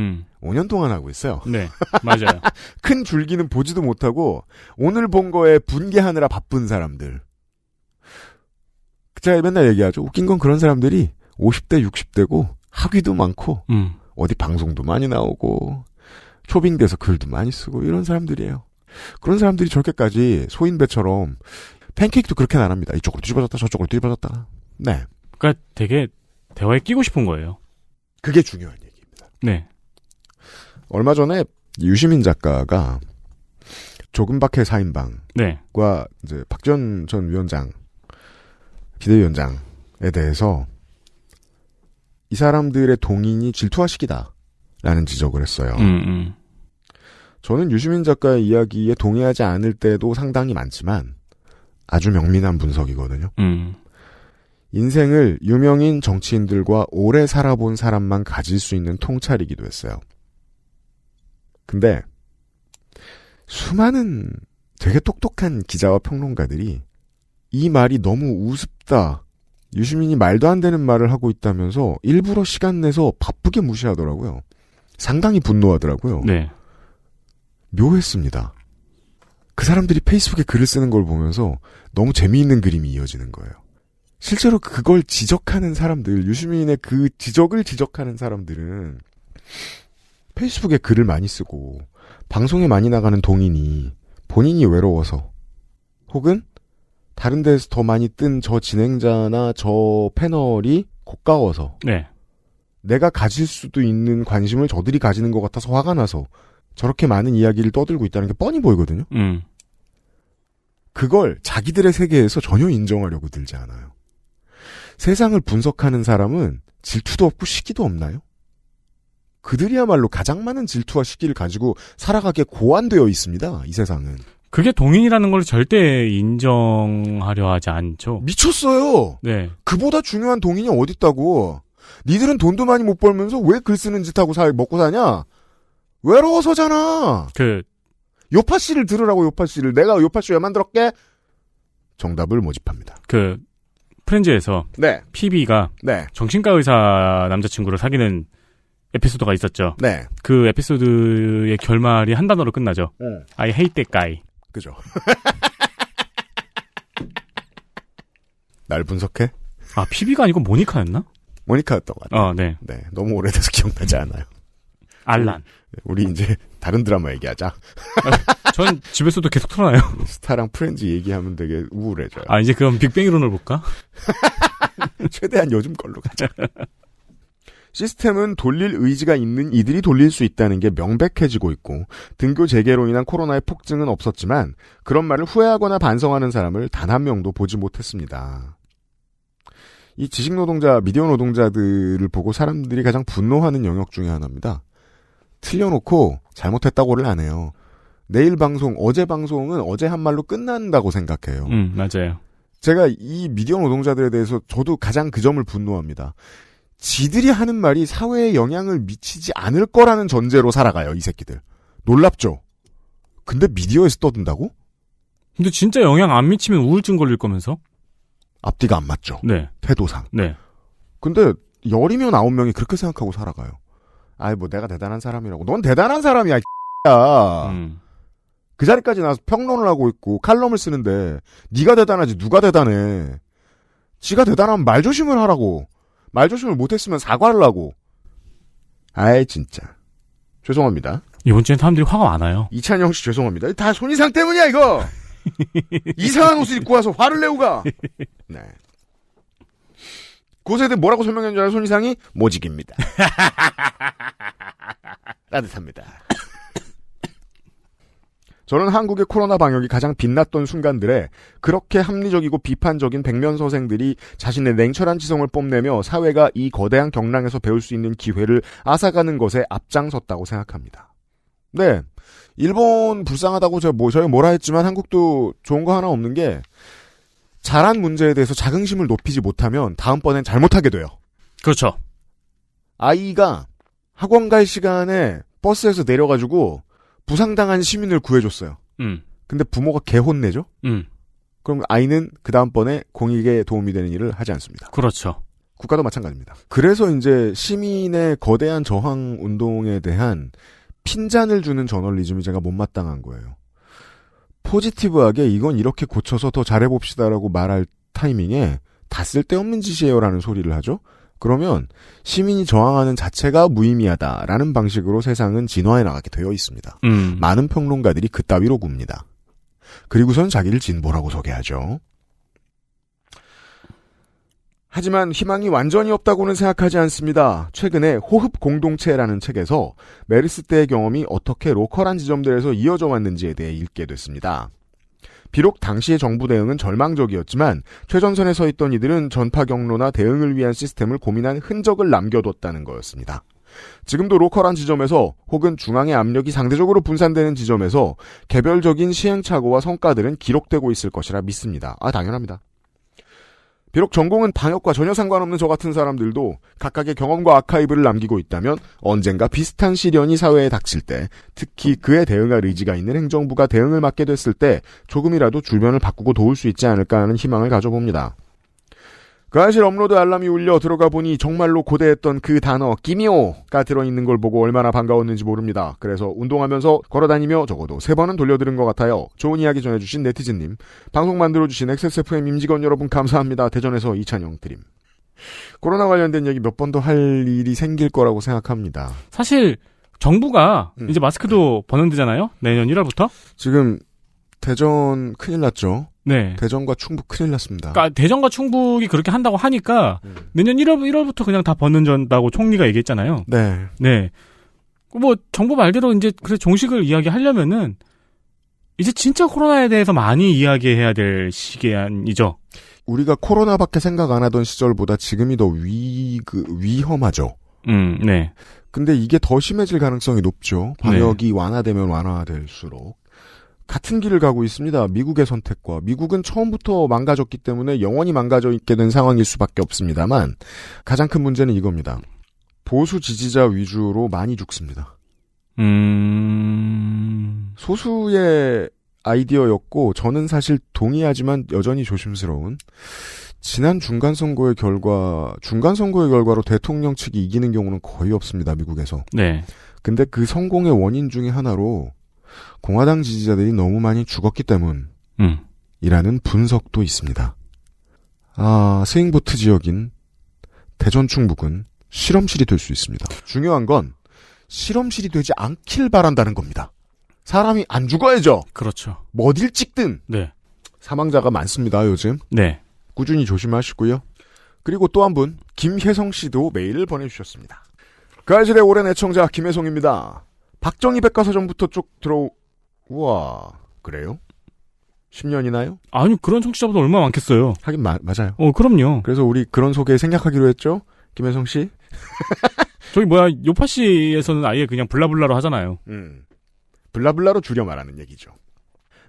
5년 동안 하고 있어요. 네, 맞아요. 큰 줄기는 보지도 못하고 오늘 본 거에 분개하느라 바쁜 사람들. 제가 맨날 얘기하죠. 웃긴 건 그런 사람들이 50대 60대고 학위도 많고 어디 방송도 많이 나오고 초빙돼서 글도 많이 쓰고 이런 사람들이에요. 그런 사람들이 저렇게까지 소인배처럼 팬케이크도 그렇게는 안 합니다. 이쪽으로 뒤집어졌다 저쪽으로 뒤집어졌다. 네. 그러니까 되게 대화에 끼고 싶은 거예요. 그게 중요한 얘기입니다. 네. 얼마 전에 유시민 작가가 조금박해 4인방과 네. 이제 박지원 전 위원장 비대위원장에 대해서 이 사람들의 동인이 질투화식이다라는 지적을 했어요. 저는 유시민 작가의 이야기에 동의하지 않을 때도 상당히 많지만 아주 명민한 분석이거든요. 인생을 유명인 정치인들과 오래 살아본 사람만 가질 수 있는 통찰이기도 했어요. 근데 수많은 되게 똑똑한 기자와 평론가들이 이 말이 너무 우습다. 유시민이 말도 안 되는 말을 하고 있다면서 일부러 시간 내서 바쁘게 무시하더라고요. 상당히 분노하더라고요. 네. 묘했습니다. 그 사람들이 페이스북에 글을 쓰는 걸 보면서 너무 재미있는 그림이 이어지는 거예요. 실제로 그걸 지적하는 사람들, 유시민의 그 지적을 지적하는 사람들은 페이스북에 글을 많이 쓰고 방송에 많이 나가는 동인이 본인이 외로워서 혹은 다른 데서 더 많이 뜬 저 진행자나 저 패널이 고가워서 네. 내가 가질 수도 있는 관심을 저들이 가지는 것 같아서 화가 나서 저렇게 많은 이야기를 떠들고 있다는 게 뻔히 보이거든요. 그걸 자기들의 세계에서 전혀 인정하려고 들지 않아요. 세상을 분석하는 사람은 질투도 없고 시기도 없나요? 그들이야말로 가장 많은 질투와 시기를 가지고 살아가기에 고안되어 있습니다. 이 세상은. 그게 동인이라는 걸 절대 인정하려 하지 않죠. 미쳤어요. 네. 그보다 중요한 동인이 어딨다고. 니들은 돈도 많이 못 벌면서 왜 글 쓰는 짓 하고 먹고 사냐? 외로워서잖아. 요파씨를 들으라고, 요파씨를. 내가 요파씨 왜 만들었게? 정답을 모집합니다. 프렌즈에서 네. PB가 네. 정신과 의사 남자친구를 사귀는 에피소드가 있었죠. 네. 그 에피소드의 결말이 한 단어로 끝나죠. I hate that guy. 그죠. 날 분석해? 아, PB가 아니고 모니카였나? 모니카였던 것 같아요. 네. 네. 너무 오래돼서 기억나지 않아요. 알란. 우리 이제 다른 드라마 얘기하자. 전 집에서도 계속 틀어놔요. 스타랑 프렌즈 얘기하면 되게 우울해져요. 아, 이제 그럼 빅뱅 이론을 볼까? 최대한 요즘 걸로 가자. 시스템은 돌릴 의지가 있는 이들이 돌릴 수 있다는 게 명백해지고 있고 등교 재개로 인한 코로나의 폭증은 없었지만 그런 말을 후회하거나 반성하는 사람을 단 한 명도 보지 못했습니다. 이 지식노동자, 미디어 노동자들을 보고 사람들이 가장 분노하는 영역 중에 하나입니다. 틀려놓고 잘못했다고를 안 해요. 내일 방송, 어제 방송은 어제 한 말로 끝난다고 생각해요. 맞아요. 제가 이 미디어 노동자들에 대해서 저도 가장 그 점을 분노합니다. 지들이 하는 말이 사회에 영향을 미치지 않을 거라는 전제로 살아가요, 이 새끼들. 놀랍죠? 근데 미디어에서 떠든다고? 근데 진짜 영향 안 미치면 우울증 걸릴 거면서? 앞뒤가 안 맞죠? 네. 태도상. 네. 근데 10이면 9명이 그렇게 생각하고 살아가요. 아이, 뭐 내가 대단한 사람이라고. 넌 대단한 사람이야, 야. 그 자리까지 나와서 평론을 하고 있고 칼럼을 쓰는데 네가 대단하지 누가 대단해. 지가 대단하면 말조심을 하라고. 말조심을 못했으면 사과를 하고. 아이 진짜. 죄송합니다. 이번 주엔 사람들이 화가 많아요. 이찬영 씨 죄송합니다. 다 손이상 때문이야 이거. 이상한 옷을 입고 와서 화를 내고 가. 네. 고세대 뭐라고 설명한 줄 알아요? 손이상이? 모직입니다. 따뜻합니다. 저는 한국의 코로나 방역이 가장 빛났던 순간들에 그렇게 합리적이고 비판적인 백면서생들이 자신의 냉철한 지성을 뽐내며 사회가 이 거대한 경랑에서 배울 수 있는 기회를 앗아가는 것에 앞장섰다고 생각합니다. 네. 일본 불쌍하다고 저희 뭐라 했지만 한국도 좋은 거 하나 없는 게 잘한 문제에 대해서 자긍심을 높이지 못하면 다음번엔 잘못하게 돼요. 그렇죠. 아이가 학원 갈 시간에 버스에서 내려가지고 부상당한 시민을 구해줬어요. 근데 부모가 개혼내죠? 그럼 아이는 그 다음번에 공익에 도움이 되는 일을 하지 않습니다. 그렇죠. 국가도 마찬가지입니다. 그래서 이제 시민의 거대한 저항 운동에 대한 핀잔을 주는 저널리즘이 제가 못마땅한 거예요. 포지티브하게 이건 이렇게 고쳐서 더 잘해봅시다라고 말할 타이밍에 다 쓸데없는 짓이에요라는 소리를 하죠. 그러면 시민이 저항하는 자체가 무의미하다라는 방식으로 세상은 진화해 나가게 되어 있습니다. 많은 평론가들이 그따위로 굽니다. 그리고선 자기를 진보라고 소개하죠. 하지만 희망이 완전히 없다고는 생각하지 않습니다. 최근에 호흡 공동체라는 책에서 메르스 때의 경험이 어떻게 로컬한 지점들에서 이어져 왔는지에 대해 읽게 됐습니다. 비록 당시의 정부 대응은 절망적이었지만 최전선에 서 있던 이들은 전파 경로나 대응을 위한 시스템을 고민한 흔적을 남겨뒀다는 거였습니다. 지금도 로컬한 지점에서 혹은 중앙의 압력이 상대적으로 분산되는 지점에서 개별적인 시행착오와 성과들은 기록되고 있을 것이라 믿습니다. 당연합니다. 비록 전공은 방역과 전혀 상관없는 저 같은 사람들도 각각의 경험과 아카이브를 남기고 있다면 언젠가 비슷한 시련이 사회에 닥칠 때, 특히 그에 대응할 의지가 있는 행정부가 대응을 맡게 됐을 때 조금이라도 주변을 바꾸고 도울 수 있지 않을까 하는 희망을 가져봅니다. 그 사실 업로드 알람이 울려 들어가 보니 정말로 고대했던 그 단어 끼미오가 들어있는 걸 보고 얼마나 반가웠는지 모릅니다. 그래서 운동하면서 걸어다니며 적어도 3번은 돌려들은 것 같아요. 좋은 이야기 전해주신 네티즌님, 방송 만들어주신 XSFM 임직원 여러분 감사합니다. 대전에서 이찬영 드림. 코로나 관련된 얘기 몇 번 더 할 일이 생길 거라고 생각합니다. 사실 정부가 이제 마스크도 벗는다잖아요. 내년 1월부터. 지금 대전 큰일 났죠. 네. 대전과 충북 큰일 났습니다. 그러니까 대전과 충북이 그렇게 한다고 하니까 내년 1월부터 그냥 다 벗는다고 총리가 얘기했잖아요. 네. 네. 뭐 정부 말대로 이제 그래서 종식을 이야기하려면은 이제 진짜 코로나에 대해서 많이 이야기해야 될 시기이죠. 우리가 코로나밖에 생각 안 하던 시절보다 지금이 더 위험하죠. 네. 근데 이게 더 심해질 가능성이 높죠. 방역이 완화되면 완화될수록. 같은 길을 가고 있습니다. 미국의 선택과. 미국은 처음부터 망가졌기 때문에 영원히 망가져 있게 된 상황일 수밖에 없습니다만 가장 큰 문제는 이겁니다. 보수 지지자 위주로 많이 죽습니다. 소수의 아이디어였고 저는 사실 동의하지만 여전히 조심스러운 지난 중간선거의 결과로 대통령 측이 이기는 경우는 거의 없습니다. 미국에서. 네. 근데 그 성공의 원인 중에 하나로 공화당 지지자들이 너무 많이 죽었기 때문이라는 분석도 있습니다. 스윙보트 지역인 대전 충북은 실험실이 될 수 있습니다. 중요한 건 실험실이 되지 않길 바란다는 겁니다. 사람이 안 죽어야죠. 그렇죠. 어딜 찍든. 네. 사망자가 많습니다, 요즘. 네. 꾸준히 조심하시고요. 그리고 또 한 분, 김혜성 씨도 메일을 보내주셨습니다. 그 아실의 오랜 애청자 김혜성입니다. 박정희 백과사전부터 쭉 우와, 그래요? 10년이나요? 아니, 그런 청취자보다 얼마나 많겠어요. 하긴 맞아요. 그럼요. 그래서 우리 그런 소개 생략하기로 했죠? 김혜성 씨? 저기 요파씨에서는 아예 그냥 블라블라로 하잖아요. 블라블라로 줄여 말하는 얘기죠.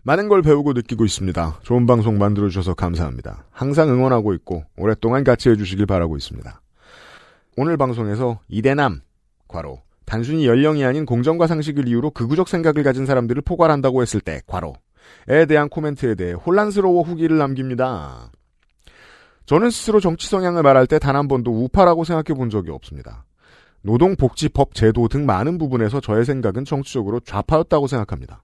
많은 걸 배우고 느끼고 있습니다. 좋은 방송 만들어주셔서 감사합니다. 항상 응원하고 있고 오랫동안 같이 해주시길 바라고 있습니다. 오늘 방송에서 이대남, 단순히 연령이 아닌 공정과 상식을 이유로 극우적 생각을 가진 사람들을 포괄한다고 했을 때, 에 대한 코멘트에 대해 혼란스러워 후기를 남깁니다. 저는 스스로 정치 성향을 말할 때 단 한 번도 우파라고 생각해 본 적이 없습니다. 노동복지법 제도 등 많은 부분에서 저의 생각은 정치적으로 좌파였다고 생각합니다.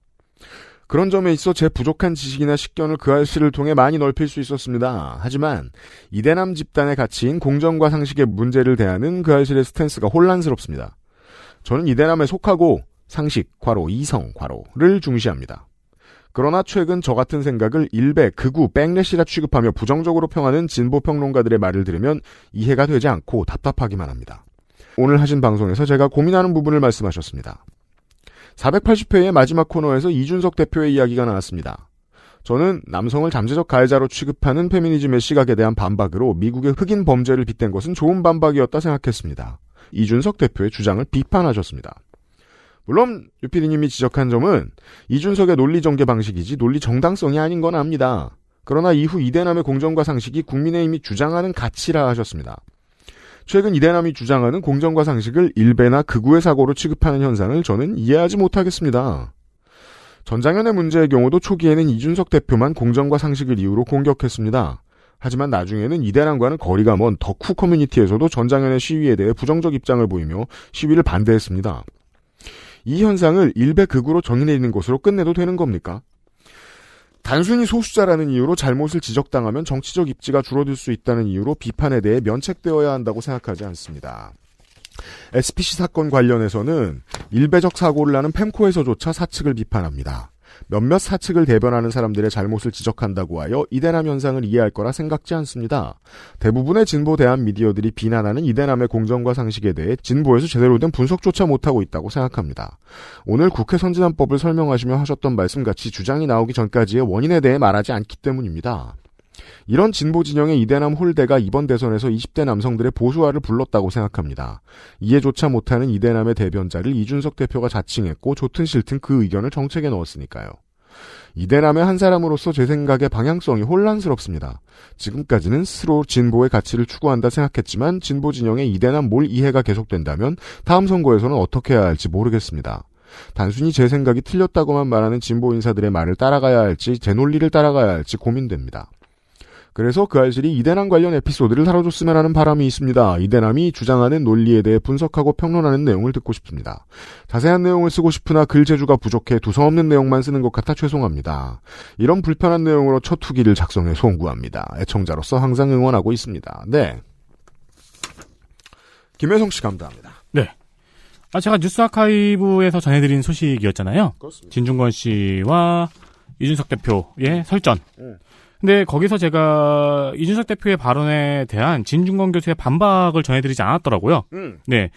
그런 점에 있어 제 부족한 지식이나 식견을 그 알씨를 통해 많이 넓힐 수 있었습니다. 하지만 이대남 집단의 가치인 공정과 상식의 문제를 대하는 그 알씨의 스탠스가 혼란스럽습니다. 저는 이대남에 속하고 상식, 이성를 중시합니다. 그러나 최근 저 같은 생각을 일베, 극우, 백래시라 취급하며 부정적으로 평하는 진보 평론가들의 말을 들으면 이해가 되지 않고 답답하기만 합니다. 오늘 하신 방송에서 제가 고민하는 부분을 말씀하셨습니다. 480회의 마지막 코너에서 이준석 대표의 이야기가 나왔습니다. 저는 남성을 잠재적 가해자로 취급하는 페미니즘의 시각에 대한 반박으로 미국의 흑인 범죄를 빗댄 것은 좋은 반박이었다 생각했습니다. 이준석 대표의 주장을 비판하셨습니다. 물론 유피디님이 지적한 점은 이준석의 논리 전개 방식이지 논리 정당성이 아닌 건 압니다. 그러나 이후 이대남의 공정과 상식이 국민의힘이 주장하는 가치라 하셨습니다. 최근 이대남이 주장하는 공정과 상식을 일베나 극우의 사고로 취급하는 현상을 저는 이해하지 못하겠습니다. 전장현의 문제의 경우도 초기에는 이준석 대표만 공정과 상식을 이유로 공격했습니다. 하지만 나중에는 이대남과는 거리가 먼 덕후 커뮤니티에서도 전장현의 시위에 대해 부정적 입장을 보이며 시위를 반대했습니다. 이 현상을 일베 극우로 정의내리는 것으로 끝내도 되는 겁니까? 단순히 소수자라는 이유로 잘못을 지적당하면 정치적 입지가 줄어들 수 있다는 이유로 비판에 대해 면책되어야 한다고 생각하지 않습니다. SPC 사건 관련해서는 일베적 사고를 하는 펜코에서조차 사측을 비판합니다. 몇몇 사측을 대변하는 사람들의 잘못을 지적한다고 하여 이대남 현상을 이해할 거라 생각지 않습니다. 대부분의 진보 대한 미디어들이 비난하는 이대남의 공정과 상식에 대해 진보에서 제대로 된 분석조차 못하고 있다고 생각합니다. 오늘 국회 선진화법을 설명하시며 하셨던 말씀같이 주장이 나오기 전까지의 원인에 대해 말하지 않기 때문입니다. 이런 진보 진영의 이대남 홀대가 이번 대선에서 20대 남성들의 보수화를 불렀다고 생각합니다. 이해조차 못하는 이대남의 대변자를 이준석 대표가 자칭했고 좋든 싫든 그 의견을 정책에 넣었으니까요. 이대남의 한 사람으로서 제 생각의 방향성이 혼란스럽습니다. 지금까지는 스스로 진보의 가치를 추구한다 생각했지만 진보 진영의 이대남 몰 이해가 계속된다면 다음 선거에서는 어떻게 해야 할지 모르겠습니다. 단순히 제 생각이 틀렸다고만 말하는 진보 인사들의 말을 따라가야 할지 제 논리를 따라가야 할지 고민됩니다. 그래서 그 알실이 이대남 관련 에피소드를 다뤄줬으면 하는 바람이 있습니다. 이대남이 주장하는 논리에 대해 분석하고 평론하는 내용을 듣고 싶습니다. 자세한 내용을 쓰고 싶으나 글 재주가 부족해 두서없는 내용만 쓰는 것 같아 죄송합니다. 이런 불편한 내용으로 첫 후기를 작성해 송구합니다. 애청자로서 항상 응원하고 있습니다. 네. 김혜성 씨 감사합니다. 네. 제가 뉴스 아카이브에서 전해드린 소식이었잖아요. 그렇습니다. 진중권 씨와 이준석 대표의 설전. 근데 거기서 제가 이준석 대표의 발언에 대한 진중권 교수의 반박을 전해드리지 않았더라고요. 네.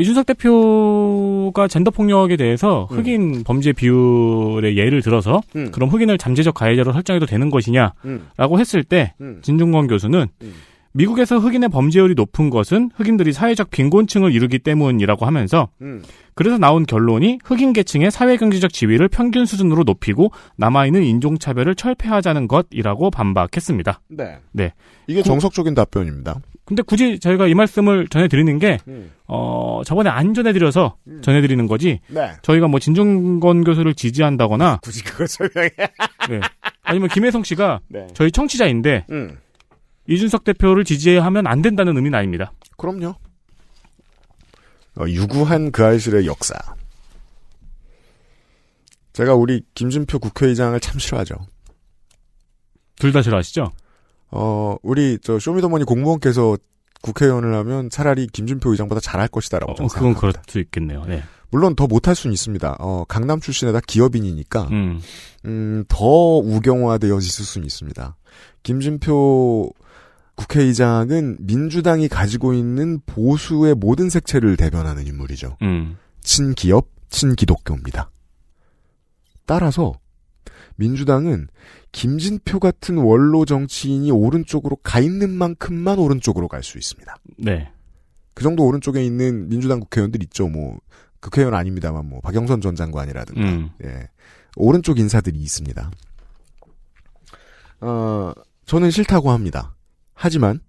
이준석 대표가 젠더 폭력에 대해서 흑인 범죄 비율의 예를 들어서 그럼 흑인을 잠재적 가해자로 설정해도 되는 것이냐라고 했을 때 진중권 교수는 미국에서 흑인의 범죄율이 높은 것은 흑인들이 사회적 빈곤층을 이루기 때문이라고 하면서 그래서 나온 결론이 흑인 계층의 사회경제적 지위를 평균 수준으로 높이고 남아있는 인종차별을 철폐하자는 것이라고 반박했습니다. 네. 네. 이게 정석적인 답변입니다. 근데 굳이 저희가 이 말씀을 전해드리는 게 저번에 안 전해드려서 전해드리는 거지. 네. 저희가 뭐 진중권 교수를 지지한다거나 굳이 그걸 설명해. 네. 아니면 김혜성 씨가 네. 저희 청취자인데 이준석 대표를 지지하면 안 된다는 의미는 아닙니다. 그럼요. 유구한 그 알실의 역사. 제가 우리 김진표 국회의장을 참 싫어하죠. 둘 다 싫어하시죠? 우리 쇼미더머니 공무원께서 국회의원을 하면 차라리 김진표 의장보다 잘할 것이다라고 저는 그건 생각합니다. 그럴 수 있겠네요. 네. 물론 더 못할 수는 있습니다. 강남 출신에다 기업인이니까 더 우경화되어 있을 수는 있습니다. 김진표 국회의장은 민주당이 가지고 있는 보수의 모든 색채를 대변하는 인물이죠. 친기업, 친기독교입니다. 따라서 민주당은 김진표 같은 원로 정치인이 오른쪽으로 가 있는 만큼만 오른쪽으로 갈 수 있습니다. 네. 그 정도 오른쪽에 있는 민주당 국회의원들 있죠. 뭐 국회의원 아닙니다만 뭐 박영선 전 장관이라든가 예. 오른쪽 인사들이 있습니다. 저는 싫다고 합니다. 하지만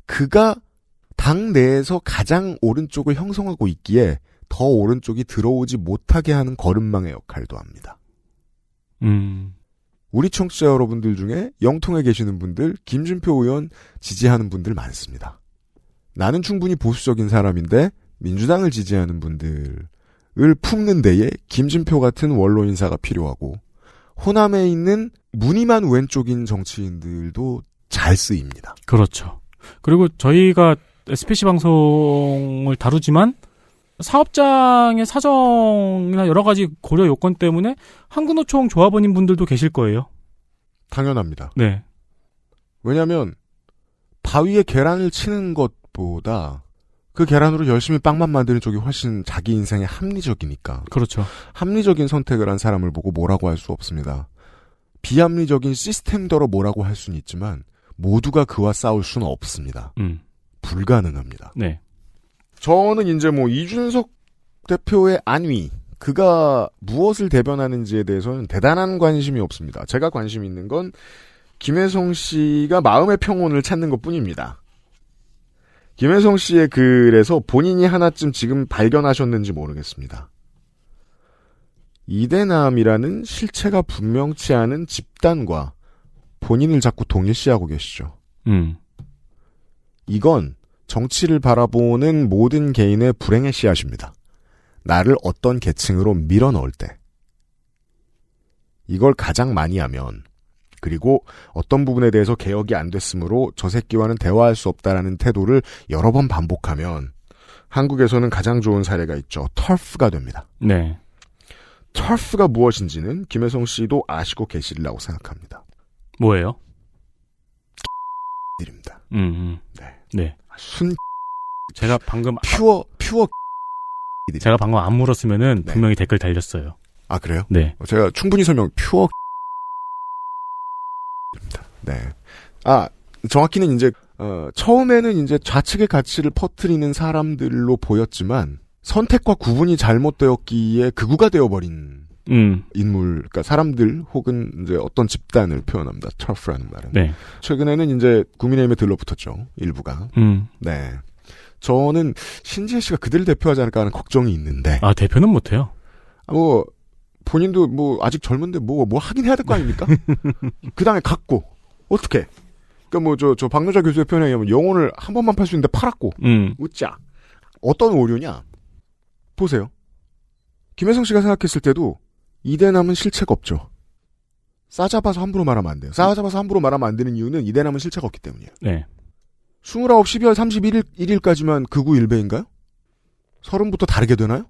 그가 당 내에서 가장 오른쪽을 형성하고 있기에 더 오른쪽이 들어오지 못하게 하는 거름망의 역할도 합니다. 우리 청취자 여러분들 중에 영통에 계시는 분들, 김준표 의원 지지하는 분들 많습니다. 나는 충분히 보수적인 사람인데 민주당을 지지하는 분들을 품는 데에 김준표 같은 원로 인사가 필요하고 호남에 있는 무늬만 왼쪽인 정치인들도 잘 쓰입니다. 그렇죠. 그리고 저희가 SPC 방송을 다루지만 사업장의 사정이나 여러 가지 고려 요건 때문에 한국노총 조합원인 분들도 계실 거예요. 당연합니다. 네. 왜냐하면 바위에 계란을 치는 것보다 그 계란으로 열심히 빵만 만드는 쪽이 훨씬 자기 인생에 합리적이니까. 그렇죠. 합리적인 선택을 한 사람을 보고 뭐라고 할 수 없습니다. 비합리적인 시스템더러 뭐라고 할 수는 있지만 모두가 그와 싸울 수는 없습니다. 불가능합니다. 네. 저는 이제 뭐 이준석 대표의 안위, 그가 무엇을 대변하는지에 대해서는 대단한 관심이 없습니다. 제가 관심 있는 건 김혜성 씨가 마음의 평온을 찾는 것뿐입니다. 김혜성 씨의 글에서 본인이 하나쯤 지금 발견하셨는지 모르겠습니다. 이대남이라는 실체가 분명치 않은 집단과 본인을 자꾸 동일시하고 계시죠. 이건 정치를 바라보는 모든 개인의 불행의 씨앗입니다. 나를 어떤 계층으로 밀어넣을 때. 이걸 가장 많이 하면, 그리고 어떤 부분에 대해서 개혁이 안 됐으므로 저 새끼와는 대화할 수 없다라는 태도를 여러 번 반복하면 한국에서는 가장 좋은 사례가 있죠. 터프가 됩니다. 네. 터프가 무엇인지는 김혜성 씨도 아시고 계시리라고 생각합니다. 뭐예요? 입니다. 네. 네. 순. 제가 방금 퓨어. 제가 방금 안 물었으면은 네. 분명히 댓글 달렸어요. 아 그래요? 네. 제가 충분히 퓨어. 네. 아 정확히는 이제 처음에는 이제 좌측의 가치를 퍼뜨리는 사람들로 보였지만 선택과 구분이 잘못되었기에 극우가 되어버린 인물, 그러니까 사람들 혹은 이제 어떤 집단을 표현합니다. 터프라는 말은. 네. 최근에는 이제 국민의힘에 들러붙었죠. 일부가. 네. 저는 신지혜 씨가 그들을 대표하지 않을까 하는 걱정이 있는데. 아, 대표는 못해요. 본인도 아직 젊은데 뭐 하긴 해야 될 거 아닙니까? 그 다음에 갖고, 어떻게? 그러니까 저 박노자 교수의 표현에 의하면 영혼을 한 번만 팔 수 있는데 팔았고 웃자. 어떤 오류냐? 보세요. 김혜성 씨가 생각했을 때도 이대남은 실체가 없죠. 싸잡아서 함부로 말하면 안 돼요. 싸잡아서 함부로 말하면 안 되는 이유는 이대남은 실체가 없기 때문이에요. 네. 29 12월 31일까지만 극우 일배인가요? 30부터 다르게 되나요?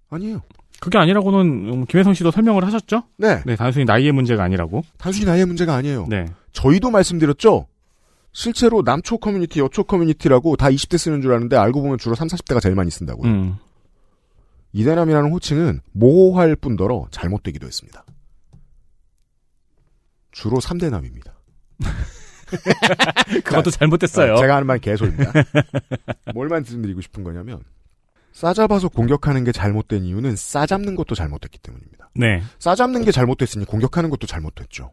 아니에요. 그게 아니라고는 김혜성 씨도 설명을 하셨죠? 네. 네, 단순히 나이의 문제가 아니라고. 단순히 나이의 문제가 아니에요. 네. 저희도 말씀드렸죠? 실제로 남초 커뮤니티, 여초 커뮤니티라고 다 20대 쓰는 줄 아는데 알고 보면 주로 30, 40대가 제일 많이 쓴다고요. 이대남이라는 호칭은 모호할 뿐더러 잘못되기도 했습니다. 주로 3대남입니다. 그것도 잘못됐어요. 제가 하는 말 개소리입니다. 뭘 말씀드리고 싶은 거냐면 싸잡아서 공격하는 게 잘못된 이유는 싸잡는 것도 잘못됐기 때문입니다. 네. 싸잡는 게 잘못됐으니 공격하는 것도 잘못됐죠.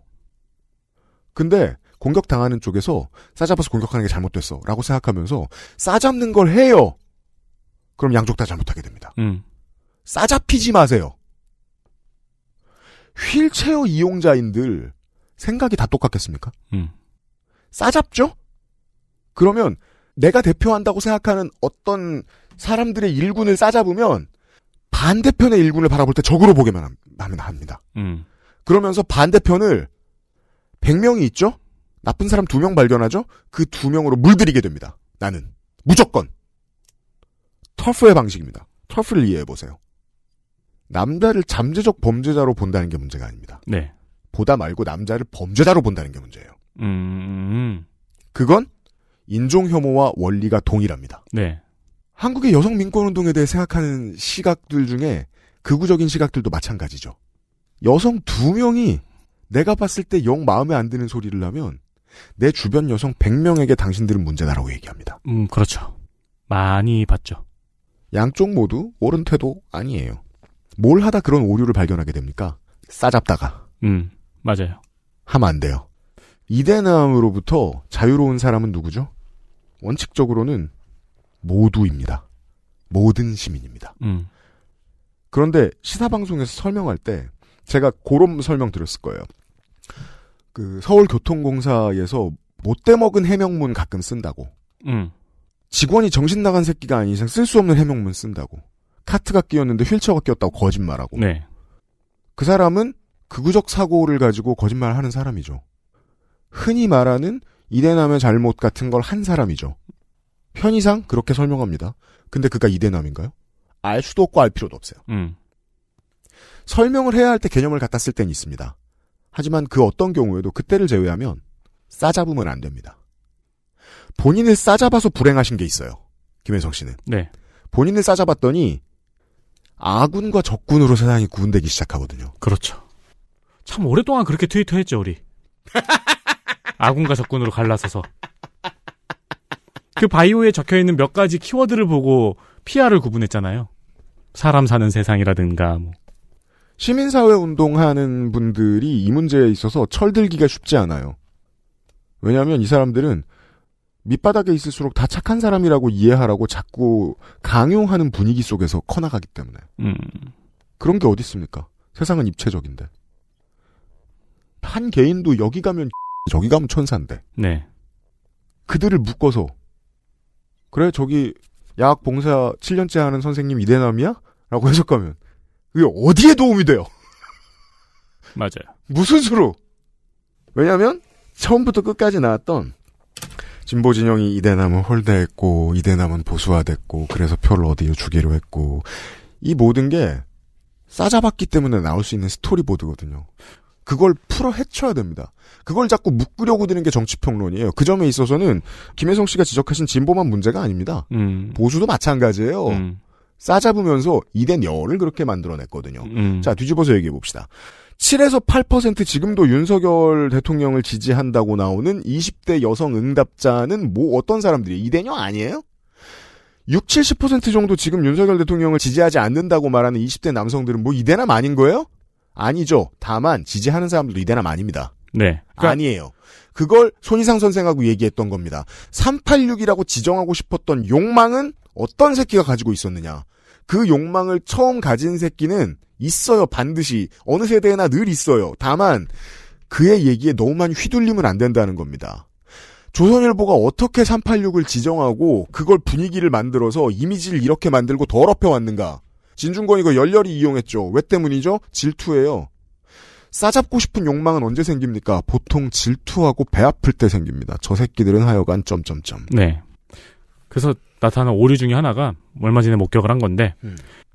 근데 공격당하는 쪽에서 싸잡아서 공격하는 게 잘못됐어 라고 생각하면서 싸잡는 걸 해요. 그럼 양쪽 다 잘못하게 됩니다. 싸잡히지 마세요. 휠체어 이용자인들 생각이 다 똑같겠습니까? 싸잡죠? 그러면 내가 대표한다고 생각하는 어떤 사람들의 일군을 싸잡으면 반대편의 일군을 바라볼 때 적으로 보게만 하면 합니다. 그러면서 반대편을 100명이 있죠? 나쁜 사람 2명 발견하죠? 그 2명으로 물들이게 됩니다. 나는. 무조건. 터프의 방식입니다. 터프를 이해해보세요. 남자를 잠재적 범죄자로 본다는 게 문제가 아닙니다. 네. 보다 말고 남자를 범죄자로 본다는 게 문제예요. 그건 인종혐오와 원리가 동일합니다. 네. 한국의 여성 민권운동에 대해 생각하는 시각들 중에 극우적인 시각들도 마찬가지죠. 여성 2명이 내가 봤을 때 영 마음에 안 드는 소리를 하면 내 주변 여성 100명에게 당신들은 문제다라고 얘기합니다. 그렇죠. 많이 봤죠. 양쪽 모두 옳은 태도 아니에요. 뭘 하다 그런 오류를 발견하게 됩니까? 싸잡다가. 맞아요. 하면 안 돼요. 이대남으로부터 자유로운 사람은 누구죠? 원칙적으로는 모두입니다. 모든 시민입니다. 그런데 시사방송에서 설명할 때 제가 그런 설명 드렸을 거예요. 그 서울교통공사에서 못돼 먹은 해명문 가끔 쓴다고. 직원이 정신 나간 새끼가 아닌 이상 쓸 수 없는 해명문 쓴다고. 카트가 끼었는데 휠체어가 끼었다고 거짓말하고. 네. 그 사람은 극우적 사고를 가지고 거짓말하는 사람이죠. 흔히 말하는 이대남의 잘못 같은 걸 한 사람이죠. 편의상 그렇게 설명합니다. 근데 그가 이대남인가요? 알 수도 없고 알 필요도 없어요. 설명을 해야 할 때 개념을 갖다 쓸 땐 있습니다. 하지만 그 어떤 경우에도 그때를 제외하면 싸잡으면 안 됩니다. 본인을 싸잡아서 불행하신 게 있어요. 김혜성 씨는. 네. 본인을 싸잡았더니 아군과 적군으로 세상이 구분되기 시작하거든요. 그렇죠. 참 오랫동안 그렇게 트위터했죠, 우리. 아군과 적군으로 갈라서서. 그 바이오에 적혀있는 몇 가지 키워드를 보고 PR을 구분했잖아요. 사람 사는 세상이라든가 뭐. 시민사회 운동하는 분들이 이 문제에 있어서 철들기가 쉽지 않아요. 왜냐하면 이 사람들은 밑바닥에 있을수록 다 착한 사람이라고 이해하라고 자꾸 강요하는 분위기 속에서 커나가기 때문에. 그런 게 어디 있습니까? 세상은 입체적인데. 한 개인도 여기 가면 저기 가면 천사인데. 네. 그들을 묶어서 그래 저기 야학 봉사 7년째 하는 선생님 이대남이야? 라고 해석하면 그게 어디에 도움이 돼요? 맞아요. 무슨 수로? 왜냐하면 처음부터 끝까지 나왔던 진보 진영이 이대남은 홀대했고 이대남은 보수화됐고 그래서 표를 어디에 주기로 했고 이 모든 게 싸잡았기 때문에 나올 수 있는 스토리보드거든요. 그걸 풀어 헤쳐야 됩니다. 그걸 자꾸 묶으려고 드는 게 정치평론이에요. 그 점에 있어서는 김혜성 씨가 지적하신 진보만 문제가 아닙니다. 보수도 마찬가지예요. 싸잡으면서 이된 열을 그렇게 만들어냈거든요. 자, 뒤집어서 얘기해봅시다. 7에서 8% 지금도 윤석열 대통령을 지지한다고 나오는 20대 여성 응답자는 뭐 어떤 사람들이에요? 이대녀 아니에요? 6, 70% 정도 지금 윤석열 대통령을 지지하지 않는다고 말하는 20대 남성들은 뭐 이대남 아닌 거예요? 아니죠. 다만 지지하는 사람들도 이대남 아닙니다. 네. 그러니까 아니에요. 그걸 손희상 선생하고 얘기했던 겁니다. 386이라고 지정하고 싶었던 욕망은 어떤 새끼가 가지고 있었느냐. 그 욕망을 처음 가진 새끼는 있어요. 반드시. 어느 세대에나 늘 있어요. 다만 그의 얘기에 너무 많이 휘둘리면 안 된다는 겁니다. 조선일보가 어떻게 386을 지정하고 그걸 분위기를 만들어서 이미지를 이렇게 만들고 더럽혀 왔는가. 진중권이 이거 열렬히 이용했죠. 왜 때문이죠? 질투예요. 싸잡고 싶은 욕망은 언제 생깁니까? 보통 질투하고 배 아플 때 생깁니다. 저 새끼들은 하여간 점점점. 네. 그래서 나타난 오류 중에 하나가 얼마 전에 목격을 한 건데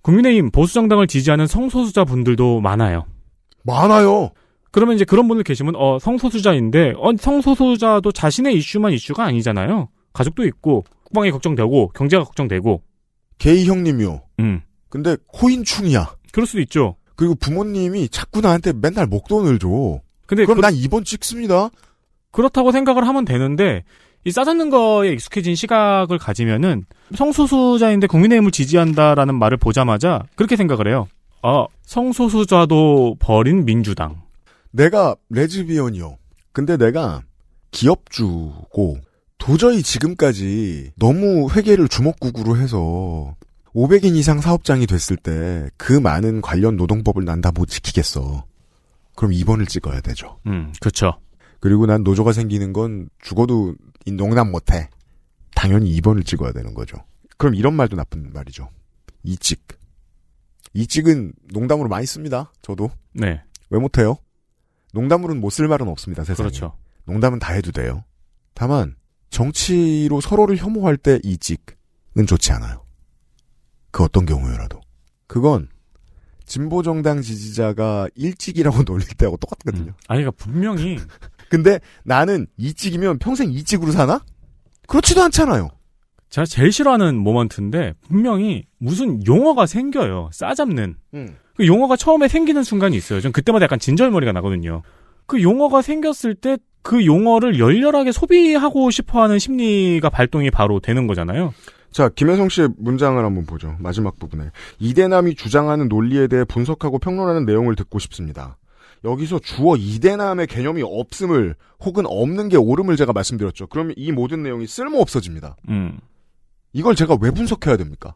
국민의힘 보수정당을 지지하는 성소수자 분들도 많아요. 많아요. 그러면 이제 그런 분들 계시면 성소수자인데 성소수자도 자신의 이슈만 이슈가 아니잖아요. 가족도 있고 국방이 걱정되고 경제가 걱정되고 게이 형님이요. 근데 호인충이야. 그럴 수도 있죠. 그리고 부모님이 자꾸 나한테 맨날 목돈을 줘. 근데 그럼 난 2번 찍습니다. 그렇다고 생각을 하면 되는데 이 싸잡는 거에 익숙해진 시각을 가지면은 성소수자인데 국민의힘을 지지한다라는 말을 보자마자 그렇게 생각을 해요. 성소수자도 버린 민주당. 내가 레즈비언이요. 근데 내가 기업주고 도저히 지금까지 너무 회계를 주먹구구로 해서 500인 이상 사업장이 됐을 때 그 많은 관련 노동법을 난 다 못 지키겠어. 그럼 2번을 찍어야 되죠. 그렇죠. 그리고 난 노조가 생기는 건 죽어도 농담 못해. 당연히 2번을 찍어야 되는 거죠. 그럼 이런 말도 나쁜 말이죠. 이찍. 이찍은 농담으로 많이 씁니다. 저도. 네. 왜 못해요? 농담으로는 못 쓸 말은 없습니다. 세상에. 그렇죠. 농담은 다 해도 돼요. 다만 정치로 서로를 혐오할 때 이직은 좋지 않아요. 그 어떤 경우여라도. 그건 진보정당 지지자가 일찍이라고 놀릴 때하고 똑같거든요. 아니, 그러니까 분명히. 근데 나는 이찍이면 평생 이찍으로 사나? 그렇지도 않잖아요. 제가 제일 싫어하는 모먼트인데 분명히 무슨 용어가 생겨요. 싸잡는. 그 용어가 처음에 생기는 순간이 있어요. 전 그때마다 약간 진절머리가 나거든요. 그 용어가 생겼을 때 그 용어를 열렬하게 소비하고 싶어하는 심리가 발동이 바로 되는 거잖아요. 자, 김혜성 씨의 문장을 한번 보죠. 마지막 부분에. 이대남이 주장하는 논리에 대해 분석하고 평론하는 내용을 듣고 싶습니다. 여기서 주어 이대남의 개념이 없음을 혹은 없는 게 옳음을 제가 말씀드렸죠. 그러면 이 모든 내용이 쓸모 없어집니다. 이걸 제가 왜 분석해야 됩니까?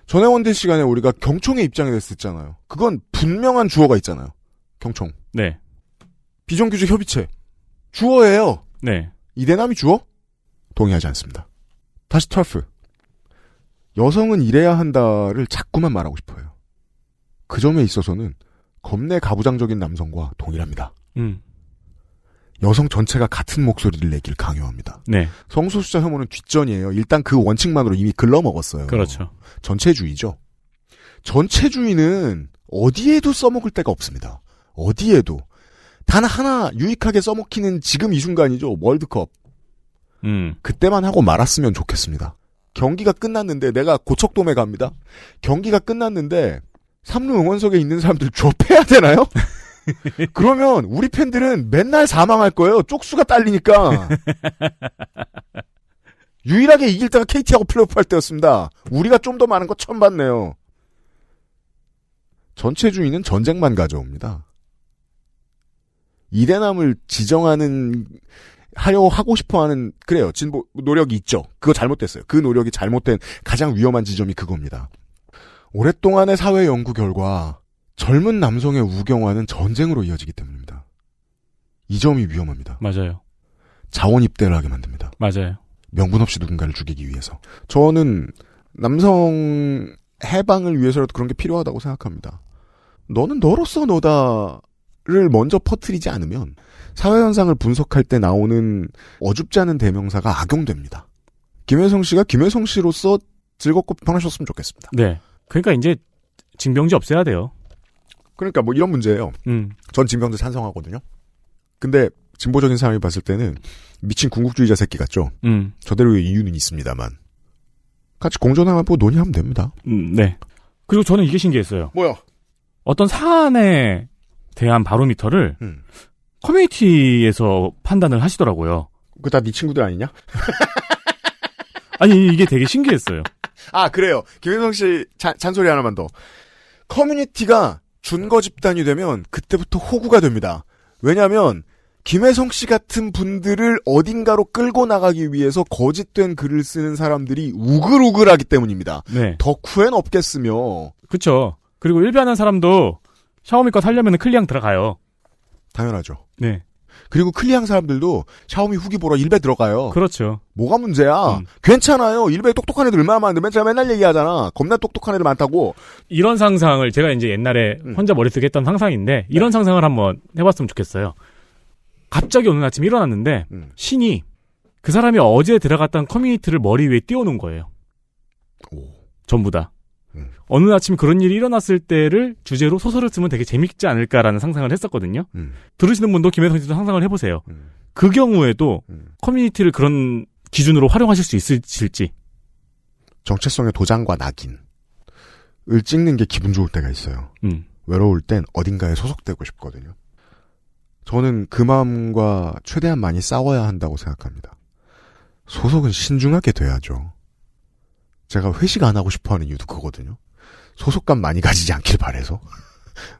전혜원대 시간에 우리가 경총의 입장에 됐었잖아요. 그건 분명한 주어가 있잖아요. 경총. 네. 비정규직 협의체. 주어예요. 네. 이대남이 주어? 동의하지 않습니다. 다시 털프. 여성은 일해야 한다를 자꾸만 말하고 싶어요. 그 점에 있어서는 겁내 가부장적인 남성과 동일합니다. 여성 전체가 같은 목소리를 내길 강요합니다. 네. 성소수자 혐오는 뒷전이에요. 일단 그 원칙만으로 이미 글러먹었어요. 그렇죠. 전체주의죠. 전체주의는 어디에도 써먹을 데가 없습니다. 어디에도. 단 하나 유익하게 써먹히는 지금 이 순간이죠. 월드컵. 그때만 하고 말았으면 좋겠습니다. 경기가 끝났는데 내가 고척돔에 갑니다. 경기가 끝났는데 삼루 응원석에 있는 사람들 좁혀야 되나요? 그러면 우리 팬들은 맨날 사망할 거예요. 쪽수가 딸리니까. 유일하게 이길 때가 KT하고 플레이오프 할 때였습니다. 우리가 좀 더 많은 거 처음 봤네요. 전체주의는 전쟁만 가져옵니다. 이대남을 하려 하고 싶어하는 그래요. 진보 노력이 있죠. 그거 잘못됐어요. 그 노력이 잘못된 가장 위험한 지점이 그겁니다. 오랫동안의 사회 연구 결과 젊은 남성의 우경화는 전쟁으로 이어지기 때문입니다. 이 점이 위험합니다. 맞아요. 자원 입대를 하게 만듭니다. 맞아요. 명분 없이 누군가를 죽이기 위해서. 저는 남성 해방을 위해서라도 그런 게 필요하다고 생각합니다. 너는 너로서 너다를 먼저 퍼뜨리지 않으면 사회현상을 분석할 때 나오는 어줍지 않은 대명사가 악용됩니다. 김혜성 씨가 김혜성 씨로서 즐겁고 편하셨으면 좋겠습니다. 네. 그러니까 이제 징병제 없애야 돼요. 그러니까 뭐 이런 문제예요. 전 징병제 찬성하거든요. 근데 진보적인 사람이 봤을 때는 미친 궁극주의자 새끼 같죠. 저대로의 이유는 있습니다만 같이 공존하고 논의하면 됩니다. 네. 그리고 저는 이게 신기했어요. 뭐야? 어떤 사안에 대한 바로미터를 커뮤니티에서 판단을 하시더라고요. 그거 다 네 친구들 아니냐? 아니 이게 되게 신기했어요. 아 그래요. 김혜성 씨 잔소리 하나만 더. 커뮤니티가 준거 집단이 되면 그때부터 호구가 됩니다. 왜냐하면 김혜성 씨 같은 분들을 어딘가로 끌고 나가기 위해서 거짓된 글을 쓰는 사람들이 우글우글하기 때문입니다. 네. 덕후엔 없겠으며. 그렇죠. 그리고 일반한 사람도 샤오미 거 살려면 클리앙 들어가요. 당연하죠. 네. 그리고 클리앙 사람들도 샤오미 후기 보러 일베 들어가요. 그렇죠. 뭐가 문제야? 괜찮아요. 일베 똑똑한 애들 얼마나 많은데 맨날 얘기하잖아. 겁나 똑똑한 애들 많다고. 이런 상상을 제가 이제 옛날에 혼자 머릿속에 했던 상상인데 이런 상상을 한번 해봤으면 좋겠어요. 갑자기 어느 아침 일어났는데 신이 그 사람이 어제 들어갔던 커뮤니티를 머리 위에 띄워놓은 거예요. 전부 다. 어느 아침 그런 일이 일어났을 때를 주제로 소설을 쓰면 되게 재밌지 않을까라는 상상을 했었거든요. 들으시는 분도 김혜성 씨도 상상을 해보세요. 그 경우에도 커뮤니티를 그런 기준으로 활용하실 수 있으실지. 정체성의 도장과 낙인을 찍는 게 기분 좋을 때가 있어요. 외로울 땐 어딘가에 소속되고 싶거든요. 저는 그 마음과 최대한 많이 싸워야 한다고 생각합니다. 소속은 신중하게 돼야죠. 제가 회식 안 하고 싶어하는 이유도 그거거든요. 소속감 많이 가지지 않길 바래서.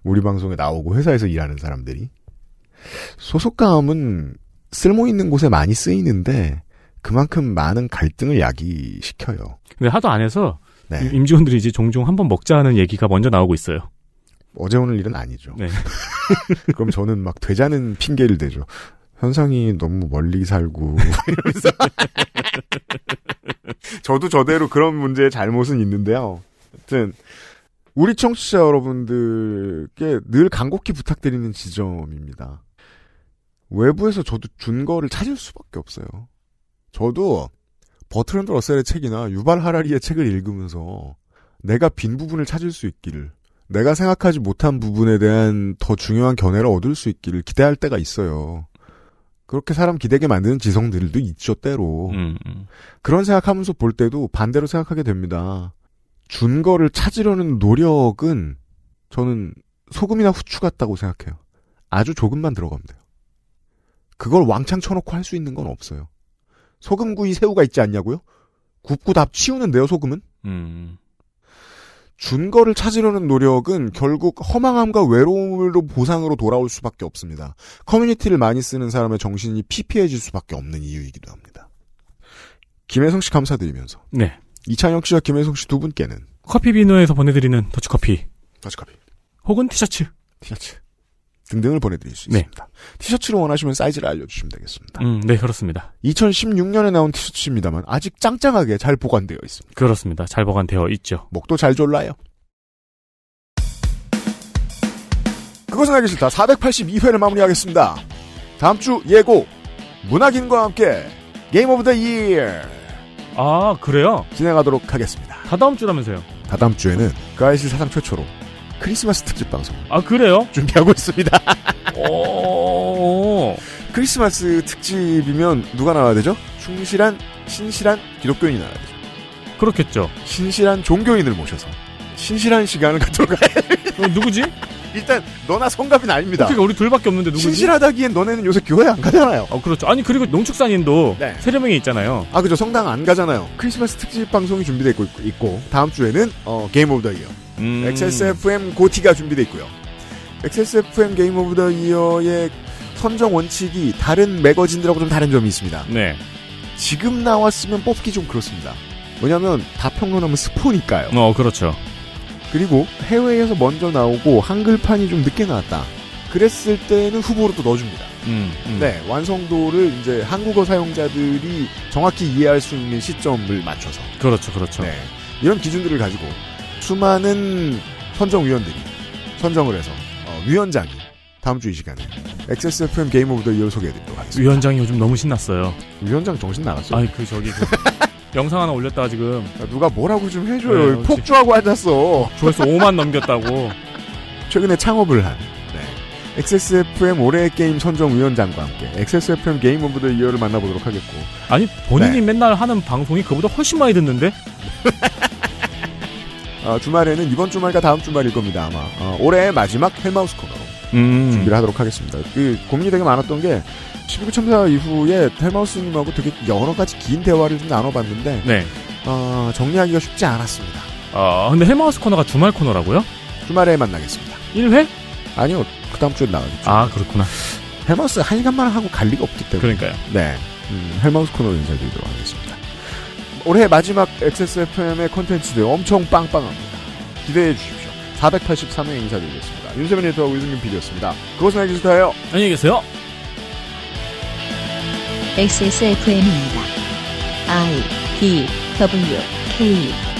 우리 방송에 나오고 회사에서 일하는 사람들이. 소속감은 쓸모 있는 곳에 많이 쓰이는데 그만큼 많은 갈등을 야기시켜요. 근데 하도 안 해서 네. 임직원들이 이제 종종 한번 먹자는 얘기가 먼저 나오고 있어요. 어제 오늘 일은 아니죠. 네. 그럼 저는 막 되자는 핑계를 대죠. 현상이 너무 멀리 살고 이러면서 저도 저대로 그런 문제의 잘못은 있는데요. 하여튼 우리 청취자 여러분들께 늘 간곡히 부탁드리는 지점입니다. 외부에서 저도 준거를 찾을 수밖에 없어요. 저도 버트랜드 러셀의 책이나 유발 하라리의 책을 읽으면서 내가 빈 부분을 찾을 수 있기를, 내가 생각하지 못한 부분에 대한 더 중요한 견해를 얻을 수 있기를 기대할 때가 있어요. 그렇게 사람 기대게 만드는 지성들도 있죠, 때로. 그런 생각하면서 볼 때도 반대로 생각하게 됩니다. 준거를 찾으려는 노력은 저는 소금이나 후추 같다고 생각해요. 아주 조금만 들어가면 돼요. 그걸 왕창 쳐놓고 할 수 있는 건 없어요. 소금구이 새우가 있지 않냐고요? 굽고 다 치우는데요, 소금은? 준거를 찾으려는 노력은 결국 허망함과 외로움으로 보상으로 돌아올 수밖에 없습니다. 커뮤니티를 많이 쓰는 사람의 정신이 피폐해질 수밖에 없는 이유이기도 합니다. 김혜성 씨 감사드리면서. 네. 이찬영 씨와 김혜성 씨 두 분께는 커피 비누에서 보내드리는 더치커피. 더치커피. 혹은 티셔츠. 등등을 보내드릴 수 있습니다. 티셔츠를 원하시면 사이즈를 알려주시면 되겠습니다. 네, 그렇습니다. 2016년에 나온 티셔츠입니다만 아직 짱짱하게 잘 보관되어 있습니다. 그렇습니다. 잘 보관되어 있죠. 목도 잘 졸라요. 그것은 알기 싫다. 482회를 마무리하겠습니다. 다음 주 예고 문학인과 함께 게임 오브 더 이어. 아, 그래요? 진행하도록 하겠습니다. 다다음 주라면서요? 다다음 주에는 그 아이실 사상 최초로 크리스마스 특집 방송. 아, 그래요? 준비하고 있습니다. 오. 크리스마스 특집이면 누가 나와야 되죠? 충실한, 신실한 기독교인이 나와야 되죠. 그렇겠죠. 신실한 종교인을 모셔서 신실한 시간을 갖도록 해야 누구지? 일단 너나 성갑이는 아닙니다. 그러니까 우리 둘밖에 없는데 누구지? 신실하다기엔 너네는 요새 교회 안 가잖아요. 그렇죠. 아니 그리고 농축산인도 네. 세례명이 있잖아요. 아, 그죠. 성당 안 가잖아요. 크리스마스 특집 방송이 준비되어 있고 다음 주에는 게임 오브 더 이어 XSFM 고티가 준비되어 있고요. XSFM 게임 오브 더 이어의 선정 원칙이 다른 매거진들하고 좀 다른 점이 있습니다. 네. 지금 나왔으면 뽑기 좀 그렇습니다. 왜냐하면 다 평론하면 스포니까요. 그렇죠. 그리고 해외에서 먼저 나오고 한글판이 좀 늦게 나왔다. 그랬을 때는 후보로 또 넣어줍니다. 네, 완성도를 이제 한국어 사용자들이 정확히 이해할 수 있는 시점을 맞춰서. 그렇죠, 그렇죠. 네, 이런 기준들을 가지고 수많은 선정위원들이 선정을 해서 위원장이 다음 주 이 시간에 XSFM 게임 오브 더 이어를 소개해드리도록 하겠습니다. 위원장이 요즘 너무 신났어요. 위원장 정신 나갔어요. 아니 영상 하나 올렸다가 지금 누가 뭐라고 좀 해줘요. 네, 폭주하고 앉았어. 조회수 5만 넘겼다고. 최근에 창업을 한 XSFM 올해의 게임 선정위원장과 함께 XSFM 게임 오브 더 이어를 만나보도록 하겠고. 아니 본인이 맨날 하는 방송이 그보다 훨씬 많이 듣는데? 주말에는 이번 주말과 다음 주말일 겁니다. 아마 올해의 마지막 헬마우스 코너로 준비를 하도록 하겠습니다. 그 고민이 되게 많았던 게 12구 첨사 이후에 헬마우스님하고 되게 여러 가지 긴 대화를 좀 나눠봤는데 네. 정리하기가 쉽지 않았습니다. 근데 헬마우스 코너가 주말 코너라고요? 주말에 만나겠습니다. 1회? 아니요. 그 다음 주에 나가겠죠. 아, 그렇구나. 헬마우스 한 시간만 하고 갈 리가 없기 때문에. 그러니까요. 네. 헬마우스 코너로 인사드리도록 하겠습니다. 올해 마지막 XSFM의 콘텐츠들 엄청 빵빵합니다. 기대해 주십시오. 483회 인사드리겠습니다. 윤세민 에디터하고 유승균 PD였습니다. 그것은 알기 싫다예요. 안녕히 계세요. XSFM입니다. I, D, W, K